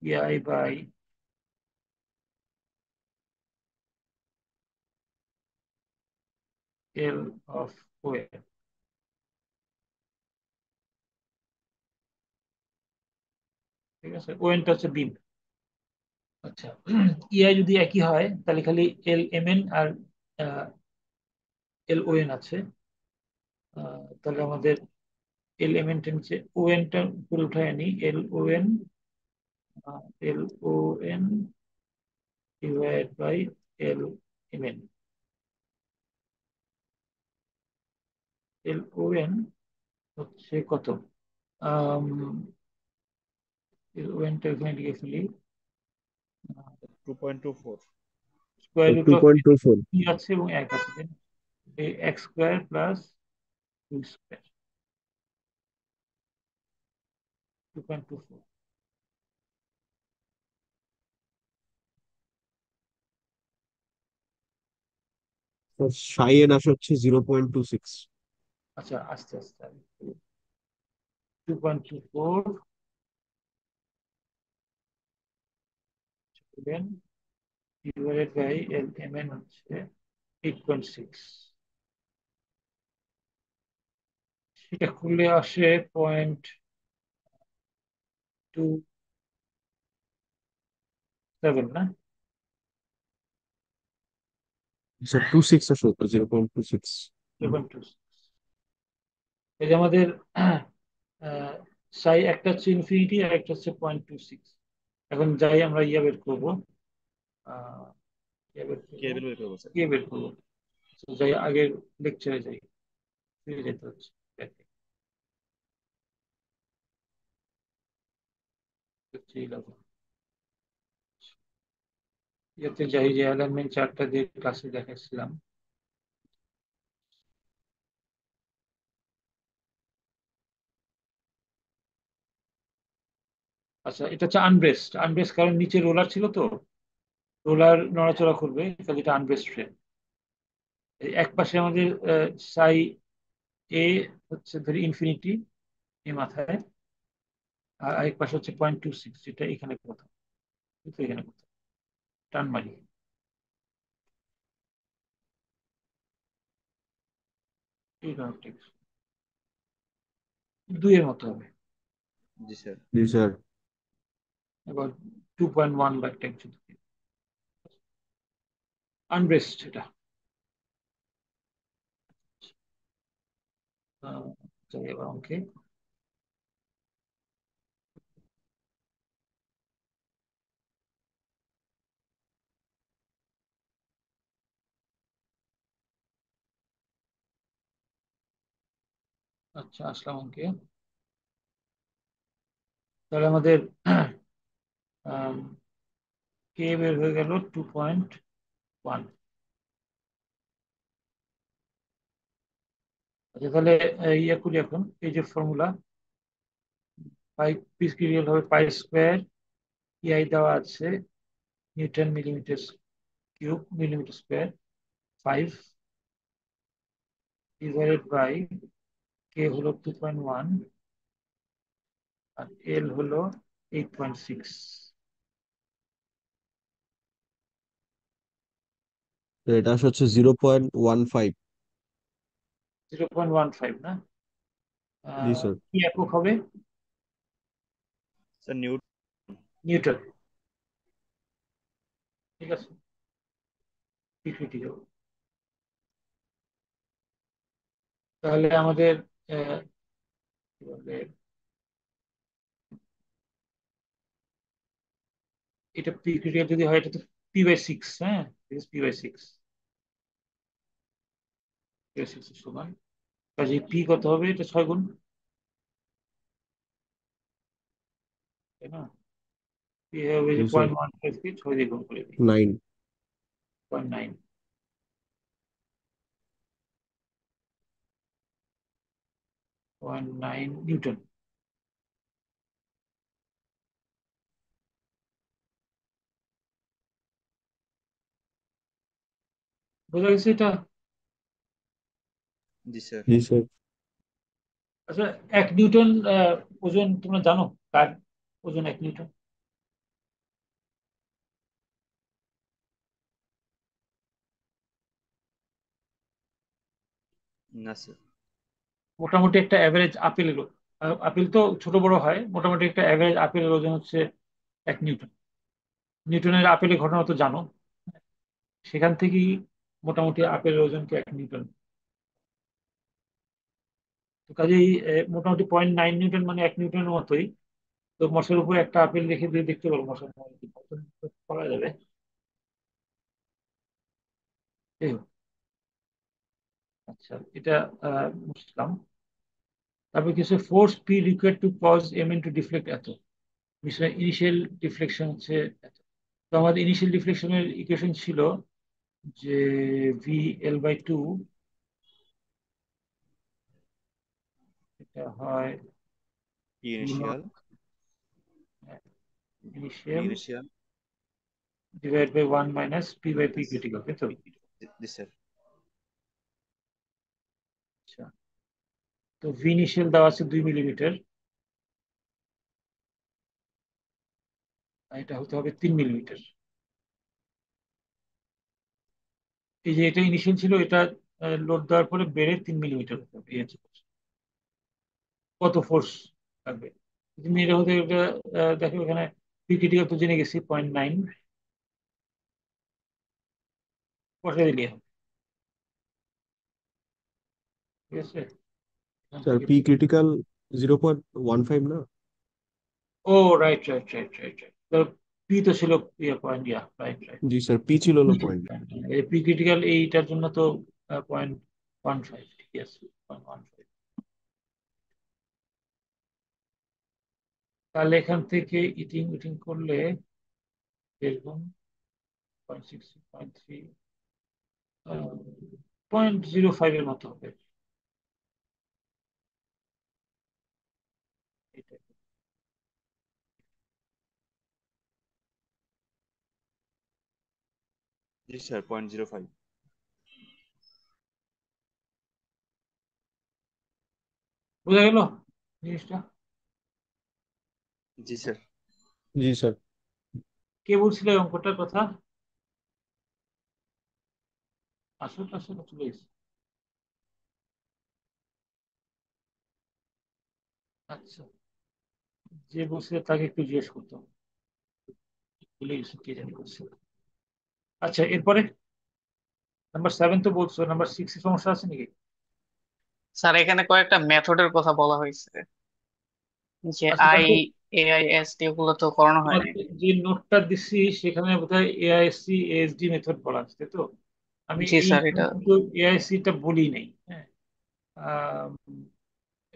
pi by l of ওয়েন। ঠিক আছে, ওয়েনটা হচ্ছে বিম। আচ্ছা, ইআই যদি একই হয় তাহলে খালি এল এম এন আর এল ও এন আছে। তাহলে আমাদের এল এম এনটা নিচে, ও এনটা উপরে উঠায় আনি, L O N divide by L M N. L O N হচ্ছে কত? এল ও এনটা এখানে লিখে ফেলি, 2.24। Square root two of point two four আছে এবং এক আছে, x square plus two square, 2.24। Psi N আসে হচ্ছে 0.26। আচ্ছা, আস্তে আস্তে 2.24 divided by L M N হচ্ছে 8.6। সেটা খুলে আসে 0.27 না? 26 আসে, 0.26। 0.26। এই যে আমাদের সাই একটা হচ্ছে ইনফিনিটি আর একটা হচ্ছে 0.26। এখন যাই আমরা ইয়া বের করবো, আহ, ইয়া বের করবো, কেবল বের করবো স্যার। কে বের করবো। তো যাই আগের লেকচারে যাই, ফিরে যেতে হচ্ছে। ইয়াতে যাই, যে অ্যালাইনমেন্ট চার্টটা দিয়ে ক্লাসে দেখাচ্ছিলাম। আচ্ছা, এটা হচ্ছে আনব্রেসড। আনব্রেসড কারণ নিচে রোলার ছিল, তো রোলার নড়াচড়া করবে, তাহলে এটা আনব্রেসড ফ্রেম। এক পাশে আমাদের সাই এ হচ্ছে ধরি ইনফিনিটি এই মাথায়, আর আরেক পাশে হচ্ছে 0.26, যেটা এখানে কোথাও, কিন্তু এখানে কোথাও টান মারি, এই কারণটা দুইয়ের মতো হবে। জি স্যার। জি স্যার। এবার 2.1 বা একটা কিছু আনব্রেসড এটা। যাই এবার অঙ্কে। আচ্ছা, আসলাম অঙ্কে। তাহলে আমাদের কে বের হয়ে গেল 2.1। আচ্ছা, তাহলে ইয়ে করি এখন, এই যে ফর্মুলা, পাই পিসকিউরিয়াল হবে পাই স্কোয়ার, ইআই দেওয়া আছে newton millimetre cube millimetre square, 5 divided by K হলো 2.1 আর এল হলো 8.6। তো এটা আসে হচ্ছে 0.15। 0.15 না? জি স্যার। কি একক হবে? Sir Newton. ঠিক আছে, পিপিটি হবে। তাহলে আমাদের কি বলে, এটা পিপিটি যদি হয়, এটা তো p/6। হ্যাঁ, p/6, p/6 সমান, কাজে পি কত হবে? এটা 6 গুণ, তাই না? পি হবে যে জি স্যার। 0.15 কে 6 দিয়ে গুণ করে দিই, 9। 0.9, 0.9 নিউটন। বোঝা গেছে এটা? জি স্যার। জি স্যার। আচ্ছা, 1 নিউটন ওজন তোমরা জানো? কার ওজন 1 নিউটন? না স্যার। মোটামুটি একটা অ্যাভারেজ আপেলের আপেল তো ছোট বড় হয়, মোটামুটি একটা অ্যাভারেজ আপেলের ওজন হচ্ছে 1 নিউটন। নিউটনের আপেলের ঘটনা তো জানো, সেখান থেকেই মোটামুটি আপেলের ওজনকে 1 নিউটন। তো কাজেই মোটামুটি 0.9 নিউটন মানে 1 নিউটনের মতোই। তো মশার উপর একটা আপেল রেখে দিয়ে দেখতে পারো মশার কত করা যাবে। এই হোক, আচ্ছা এটা বুঝলাম। তারপর কিছু force P required to cause M N to deflect এত, বিষয় ইনিশিয়াল ডিফ্লেকশন হচ্ছে এত। তো আমাদের ইনিশিয়াল ডিফ্লেকশনের ইকুয়েশন ছিল যে ভি এল বাই টু, এটা হয় initial initial initial divide by 1 minus P by P minus critical, তাই তো? জি স্যার। আচ্ছা, তো ভি ইনিশিয়াল দেওয়া আছে 2 মিলিমিটার, এটা হতে হবে 3 মিলিমিটার। এই যে এটা ইনিশিয়াল ছিল, এটা লোড দেওয়ার পরে বেড়ে 3 মিলিমিটার হতে হবে, এই হচ্ছে প্রশ্ন। কত ফোর্স লাগবে যদি মেরে হতে? এটা দেখো এখানে পি ক্রিটিক্যাল তো জেনে গেছি 0.9, বসে দিলে হবে, ঠিক আছে? এখান স্যার থেকে পি ক্রিটিক্যাল 0.15 না? Oh right right right right right, P তো ছিল ইয়ে পয়েন্ট, ইয়া রাইট রাইট। জি স্যার, পি ছিল হলো পয়েন্ট। এই পি ক্রিটিক্যাল এইটার জন্য তো 0.15, ঠিক আছে 0.15। তাহলে এখান থেকে ইটিং ইটিং করলে এরকম 0.6, 0.3, 0.05 এর মতো হবে এটা। জি স্যার 0.05। বোঝা গেল জিনিসটা? জি স্যার। জি স্যার। কে বলছিল এই অঙ্কটার কথা? আসলে আসলে চলে গেছে। আচ্ছা, যে বলছিল তাকে একটু জিজ্ঞেস করতাম, ভুলে গেছি কে জানি বলছিল। আচ্ছা, এরপরে নাম্বার 7 তো বলছো, নাম্বার 6 এর সমস্যা আছে নাকি? স্যার এখানে কয়েকটা মেথডের কথা বলা হয়েছে, যে আচ্ছা আই দেখো, এআই এস টি ওগুলো তো করানো তোমার হয়নি। যে নোটটা দিচ্ছি সেখানে বোধহয় এআইএসসি এএসডি মেথড বলা আছে, তাই তো? আমি জি এই স্যার, এটা কিন্তু এআইএসসি টা বলি নাই, হ্যাঁ। আম,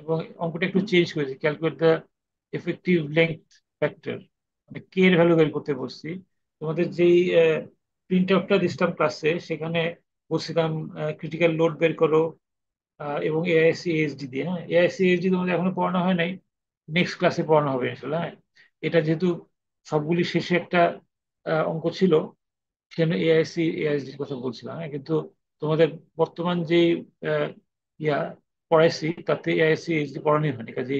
এবং অঙ্কটা একটু চেঞ্জ করেছি, calculate the effective length factor, মানে কে এর ভ্যালু বের করতে বলছি। তোমাদের যেই প্রিন্ট আউটটা দিছিলাম ক্লাসে, সেখানে বলছিলাম ক্রিটিক্যাল লোড বের করো, এবং এআইএসসি এএসডি দিয়ে। হ্যাঁ, এআইএসসি এএসডি তোমাদের এখনো পড়ানো হয় নাই, নেক্সট ক্লাসে পড়ানো হবে আসলে, হ্যাঁ। এটা যেহেতু সবগুলি শেষে একটা অঙ্ক ছিল, সেখানে এআইএসসি এআইএসডির কথা বলছিলাম, হ্যাঁ। কিন্তু তোমাদের বর্তমান যে আহ, ইয়া পড়াইছি তাতে এআইএসসি এএসডি পড়ানোই হয়নি, কাজে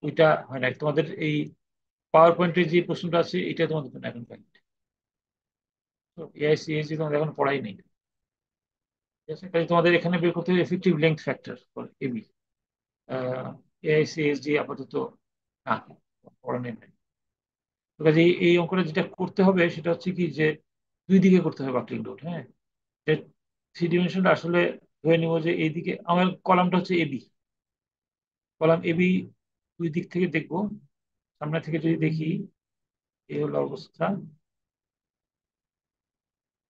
ওইটা হয় না। তোমাদের এই পাওয়ার পয়েন্টের যে প্রশ্নটা আছে এটা তোমাদের জন্য এখন পাই। তো এআইএসসি এএসডি তোমাদের এখন পড়াই নেই, ঠিক আছে? কাজে তোমাদের এখানে বের করতে হবে effective length factor AB. AIC ASD আপাতত না, পড়ানোই নাই। তো কাজে এই অঙ্কটা যেটা করতে হবে সেটা হচ্ছে কি, যে দুই দিকে করতে হবে বাকলিং লোড, হ্যাঁ। থ্রি ডিমেনশনটা আসলে ধরে নিব যে এইদিকে আমার কলামটা হচ্ছে এবি, কলাম এবি দুই দিক থেকে দেখবো। সামনে থেকে যদি দেখি, এই হলো অবস্থা,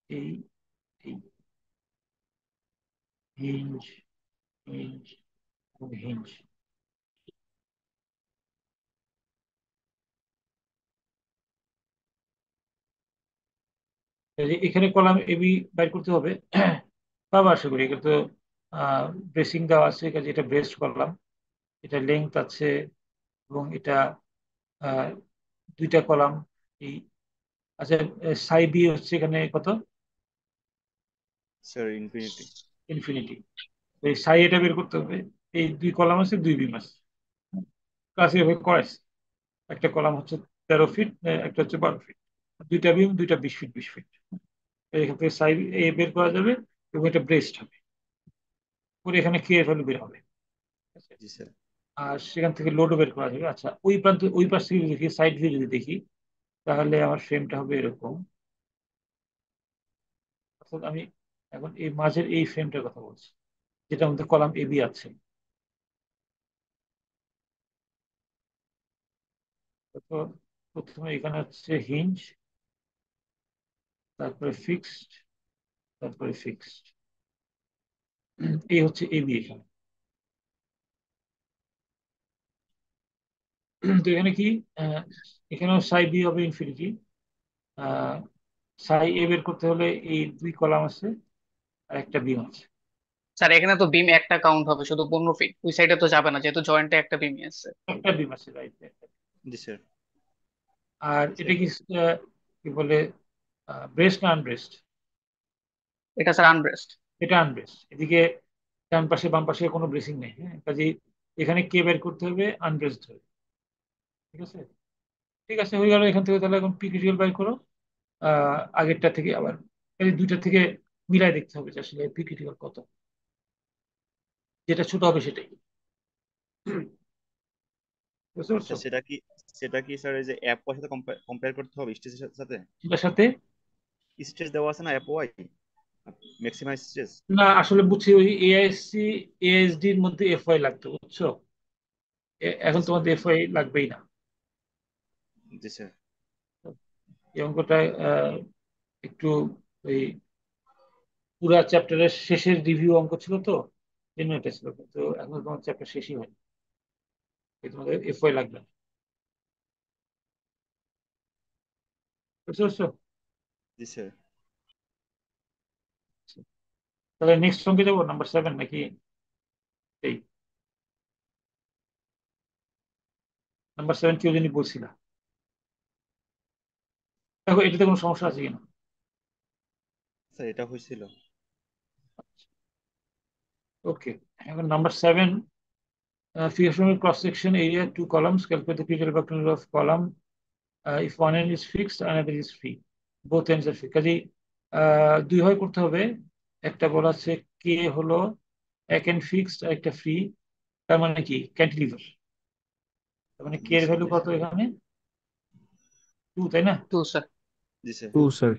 এই এই হিঞ্জ, হিঞ্জ এবং হিঞ্জ। এখানে কলাম এবি বাইর করতে হবে, পাবো আশা করি। এটা তো ব্রেসিং দেওয়া আছে, কাজে এটা ব্রেস্ট করলাম, এটা লেংথ আছে, এবং এটা আহ, দুইটা কলাম এই। আচ্ছা, সাই বি হচ্ছে এখানে কত? Sir infinity. ইনফিনিটি। এই সাই এটা বের করতে হবে। এই দুই কলাম আছে, দুই বিম আছে, ক্লাসে এভাবে করাইছে। একটা কলাম হচ্ছে 13 ফিট, একটা হচ্ছে 12 ফিট, দুইটা বিম, দুইটা 20 ফিট 20 ফিট। এখান থেকে সাই এ বের করা যাবে এবং এটা ব্রেস্ট হবে, পরে এখানে কে এর ভ্যালু বের হবে। ঠিক আছে? জি স্যার। আর সেখান থেকে লোডও বের করা যাবে। আচ্ছা, ওই প্রান্ত ওই পাশ থেকে যদি দেখি, সাইড ভিউ যদি দেখি, তাহলে আমার ফ্রেমটা হবে এরকম। অর্থাৎ আমি এখন এই মাঝের এই ফ্রেমটার কথা বলছি, যেটার মধ্যে কলাম এবি আছে। তো প্রথমে এখানে হচ্ছে হিঞ্জ, তারপরে ফিক্সড, তারপরে ফিক্সড। এই হচ্ছে এবি এখানে। তো এখানে কি, আহ, এখানেও সাই বি হবে ইনফিনিটি। সাই এ বের করতে হলে এই দুই কলাম আছে আর একটা বিম আছে। স্যার এখানে তো বিম একটা কাউন্ট হবে, শুধু 15 ফিট ওই সাইডে তো যাবে না যেহেতু জয়েন্টে একটা বিমই আছে। একটা বিম আছে, রাইট। জি স্যার। আর এটা কি কি বলে, ব্রেস্ট না আনব্রেস্ট? এটা স্যার আনব্রেস্ট। এটা আনব্রেস্ট। এদিকে ডান পাশে বাম পাশে কোনো ব্রেসিং নেই। হ্যাঁ, কাজেই এখানে কে বের করতে হবে, আনব্রেস্ট হবে। ঠিক আছে, ঠিক আছে, হয়ে গেল। এখান থেকে তাহলে এখন পি ক্রিটিক্যাল বাই করো। আগেরটা থেকে আবার এই দুইটা থেকে মিলাই দেখতে হবে যে আসলে পি ক্রিটিক্যাল কত, যেটা ছোট হবে সেটাই। বুঝতে পারছো? স্যার সেটা কি স্যার এই যে অ্যাপ ওয়াই সাথে কম্পেয়ার করতে হবে স্টেজের সাথে? সেটার সাথে স্টেজ দেওয়া আছে না অ্যাপ ওয়াই, ম্যাক্সিমাম স্টেজ। না, আসলে বুঝছি, ওই এআইএসসি এআইএসডি এর মধ্যে এফওয়াই লাগতো, বুঝছো? জি এখন স্যার। তোমাদের এফওয়াই লাগবেই না। জি স্যার। এই অঙ্কটা একটু ওই পুরা চ্যাপ্টারের শেষের রিভিউ অঙ্ক ছিল তো, জন্য এটা ছিল, কিন্তু এখন তোমার চ্যাপ্টার শেষই হয়নি, এই তোমাদের এফওয়াই লাগবে না। বুঝতে পারছো? জি স্যার। তাহলে নেক্সট অঙ্কে যাবো, নাম্বার 7 নাকি? এই নাম্বার 7 কেউ জানি বলছিলা। দেখো এটাতে কোনো সমস্যা আছে কিনা। স্যার এটা হয়েছিল। ওকে, এখন number 7, figure showing cross section area, two columns, calculate the critical rectangle of column if one end is fixed another is free, both ends are free। কাজে দুই হয় করতে হবে। একটা বলা আছে কে হলো এক এন্ড ফিক্সড আর একটা ফ্রি, তার মানে কি ক্যান্টিলিভার। তার মানে কে জি এর স্যার। ভ্যালু কত এখানে, 2, তাই না? Two sir. জি স্যার। 2 স্যার।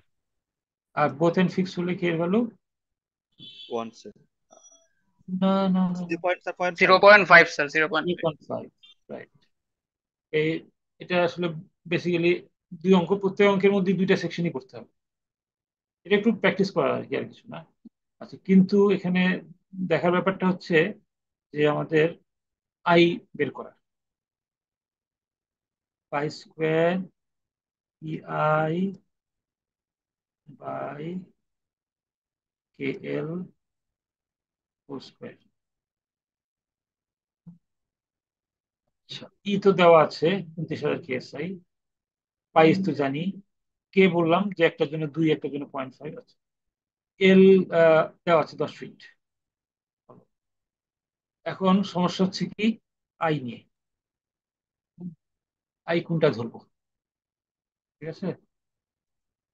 আর বোথ এন্ড ফিক্সড হলে কে এর ভ্যালু, ওয়ান স্যার। না না না, 0.5 স্যার, 0.5। 3.5, রাইট। এই এটা আসলে বেসিক্যালি দুই অঙ্ক, প্রত্যেক অঙ্কের মধ্যে দুইটা সেকশনই করতে হবে। এটা একটু প্র্যাকটিস করা আর কি, আর কিছু না। আচ্ছা, কিন্তু এখানে দেখার ব্যাপারটা হচ্ছে যে আমাদের আই বের করা, pi square E I by K L whole square. আচ্ছা, ই তো দেওয়া আছে 29,000 কেএসআই, পাই তো জানি, কে বললাম যে একটার জন্য 2, একটার জন্য 0.5 আছে, এল দেওয়া আছে 10 ফিট। এখন সমস্যা হচ্ছে কি, আই নিয়ে, আই কোনটা ধরবো? ঠিক আছে,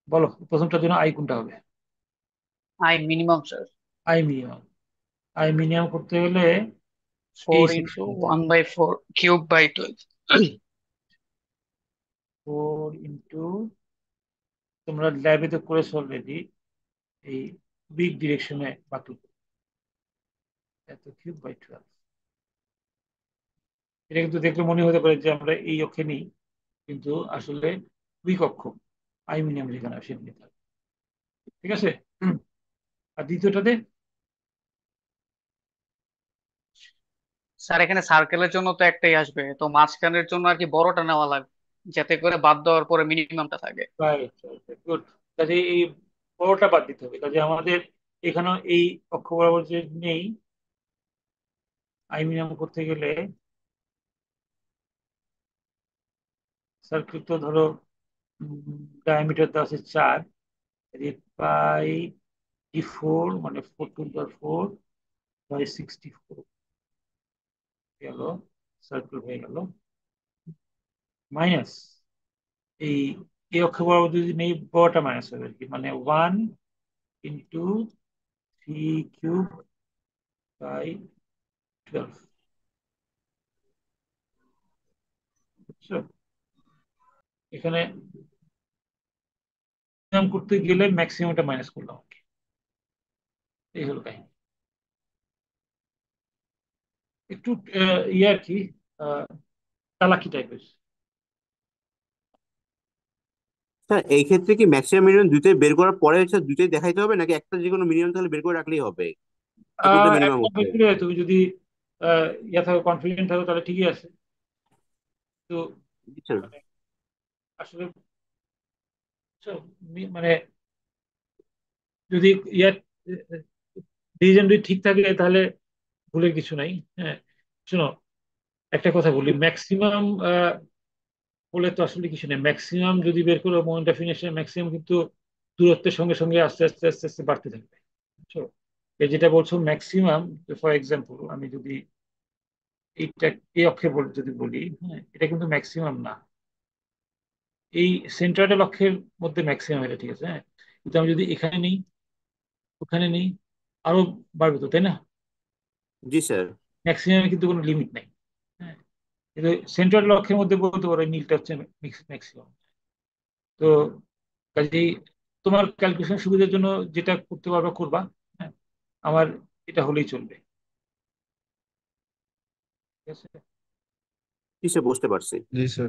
বলো প্রথমটার জন্য আই কোনটা হবে? I minimum sir. I minimum. I minimum করতে গেলে এই 4 × সেকশনটা 1/4 3/12। 4 তোমরা ল্যাবে তো করেছো অলরেডি, এই বিগ ডিরেকশনে বাকি, এত কিউব/12। এটা কিন্তু দেখলে মনে হতে পারে যে আমরা এই অক্ষে নিই, কিন্তু আসলে উইক অক্ষ, আই মিনিমাম যেখানে আসে নিতে হবে। ঠিক আছে, আর দ্বিতীয়টাতে স্যার এখানে সার্কেলের জন্য তো একটাই আসবে, তো মাঝখানের জন্য আর কি বড়টা নেওয়া লাগবে যাতে করে বাদ দেওয়ার পরে মিনিমামটা থাকে। Right, good. কাজে এই বড়টা বাদ দিতে হবে, কাজে আমাদের এখানেও এই অক্ষ বরাবর যে নেই, আই মিনিমাম করতে গেলে সার্কেল তো ধরো ডায়ামিটার দেওয়া আছে 4, পাই ই 4, মানে 4 × 4 বাই 64 গেল, সার্কেল হয়ে গেল, মাইনাস এই এই অক্ষ বরাবর যদি নেই বড়টা মাইনাস হবে আর কি, মানে 1 ইন্টু 3³ বাই 12, বুঝছো? এখানে করতে গেলে ম্যাক্সিমামটা মাইনাস করলাম আর কি। এই হলো কাহিনী, একটু ইয়ে আর কি, চালাকি টাইপের। স্যার এই ক্ষেত্রে কি ম্যাক্সিমাম মিনিমাম দুইটাই বের করার পরে স্যার দুইটাই দেখাইতে হবে, নাকি একটা যে কোনো মিনিমাম তাহলে বের করে রাখলেই হবে চতুর্থ মিনিমাম একটা হচ্ছে? বের করে তুমি যদি ইয়ে থাকো, কনফিডেন্ট থাকো, তাহলে ঠিকই আছে। তো জি স্যার। মানে আসলে মানে যদি ইয়ার ডিসিশন যদি ঠিক থাকে তাহলে ভুলের কিছু নাই। হ্যাঁ, শোনো, একটা কথা বলি, ম্যাক্সিমাম বলে তো আসলে কিছু নেই। ম্যাক্সিমাম যদি বের করো, মোমেন্ট অফ ইনার্শিয়া ম্যাক্সিমাম কিন্তু দূরত্বের সঙ্গে সঙ্গে আস্তে আস্তে আস্তে আস্তে বাড়তে থাকবে, বুঝছো? এই যেটা বলছো ম্যাক্সিমাম, ফর এক্সাম্পল আমি যদি এইটা এই অক্ষে যদি বলি, হ্যাঁ, এটা কিন্তু ম্যাক্সিমাম না, এই সেন্ট্রয়েডাল অক্ষের মধ্যে ম্যাক্সিমাম এটা, ঠিক আছে? হ্যাঁ, কিন্তু আমি যদি এখানে নেই, ওখানে নেই, আরো বাড়বে তো, তাই না? জি স্যার। ম্যাক্সিমামে কিন্তু কোনো লিমিট নাই। হ্যাঁ, কিন্তু সেন্ট্রাল অক্ষের মধ্যে বলতে পারো এই নীলটা হচ্ছে ম্যাক্সিমাম। তো কাজেই তোমার ক্যালকুলেশন সুবিধার জন্য যেটা করতে পারবা করবা। হ্যাঁ, আমার এটা হলেই চলবে, ঠিক আছে? জি স্যার, বুঝতে পারছি। জি স্যার।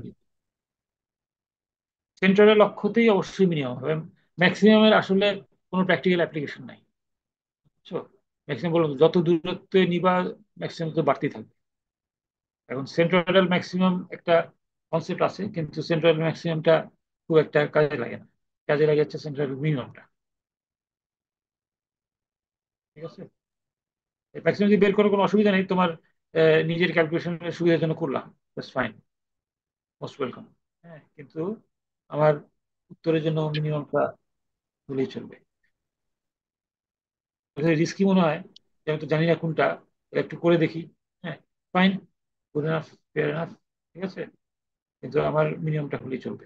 সেন্ট্রালের লক্ষ্যতেই অবশ্যই মিনিমাম হবে, ম্যাক্সিমামের আসলে কোনো প্র্যাকটিক্যাল অ্যাপ্লিকেশন নাই, বুঝছো? ম্যাক্সিমাম বললাম যত দূরত্বে নিবা ম্যাক্সিমাম তো বাড়তেই থাকবে। এখন সেন্ট্রাল ম্যাক্সিমাম একটা কনসেপ্ট আছে, কিন্তু সেন্ট্রাল ম্যাক্সিমামটা খুব একটা কাজে লাগে না, কাজে লাগে হচ্ছে সেন্ট্রাল মিনিমামটা, ঠিক আছে? ম্যাক্সিমাম যদি বের করার কোনো অসুবিধা নেই তোমার, নিজের ক্যালকুলেশনের সুবিধার জন্য করলাম, দ্যাটস ফাইন, মোস্ট ওয়েলকাম। হ্যাঁ, কিন্তু আমার উত্তরের জন্য মিনিমামটা হলেই চলবে। রিস্কি মনে হয় যে আমি তো জানি না কোনটা, একটু করে দেখি। হ্যাঁ, fine, good enough, fair enough, ঠিক আছে, কিন্তু আমার মিনিমামটা হলেই চলবে।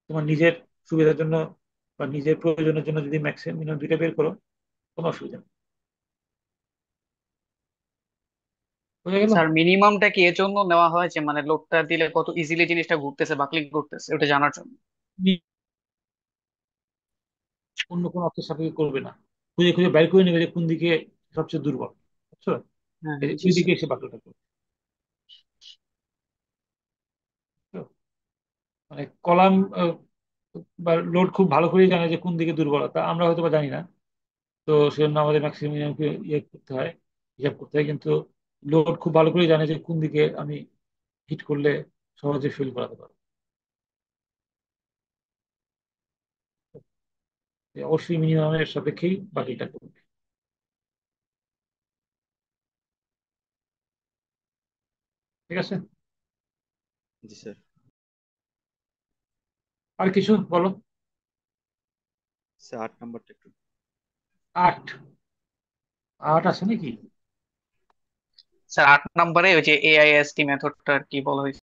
তোমার নিজের সুবিধার জন্য বা নিজের প্রয়োজনের জন্য যদি ম্যাক্সিমাম মিনিমাম দুইটা বের করো, কোনো অসুবিধা নেই। বোঝা গেল? স্যার মিনিমামটা কি এর জন্য নেওয়া হয় যে মানে লোডটা দিলে কত ইজিলি জিনিসটা ঘুরতেছে বাকলিং করতেছে ওটা জানার জন্য? অন্য কোনো অর্থের সাপেক্ষে করবে না, খুঁজে খুঁজে বের করে নেবে যে কোন দিকে সবচেয়ে দুর্বল, বুঝছো? হ্যাঁ জি ওই দিকে স্যার। এসে বাটলটা করবে, বুঝছো? মানে কলাম বা লোড খুব ভালো করেই জানে যে কোন দিকে দুর্বলতা, আমরা হয়তো বা জানি না। তো সেজন্য আমাদের ম্যাক্সিমামকে ইয়ে করতে হয়, হিসাব করতে হয়, কিন্তু লোড খুব ভালো করেই জানে যে কোন দিকে আমি হিট করলে সহজে ফিল করাতে পারবো। অবশ্যই মিনিমামের সাপেক্ষেই বাকিটা করবে, ঠিক আছে? জি স্যার। আর কিছু বলো। স্যার 8 নাম্বারটা একটু। 8, 8 আছে নাকি? স্যার 8 নম্বরে ওই যে এআইএসটি মেথডটা আর কি বলা হয়েছে।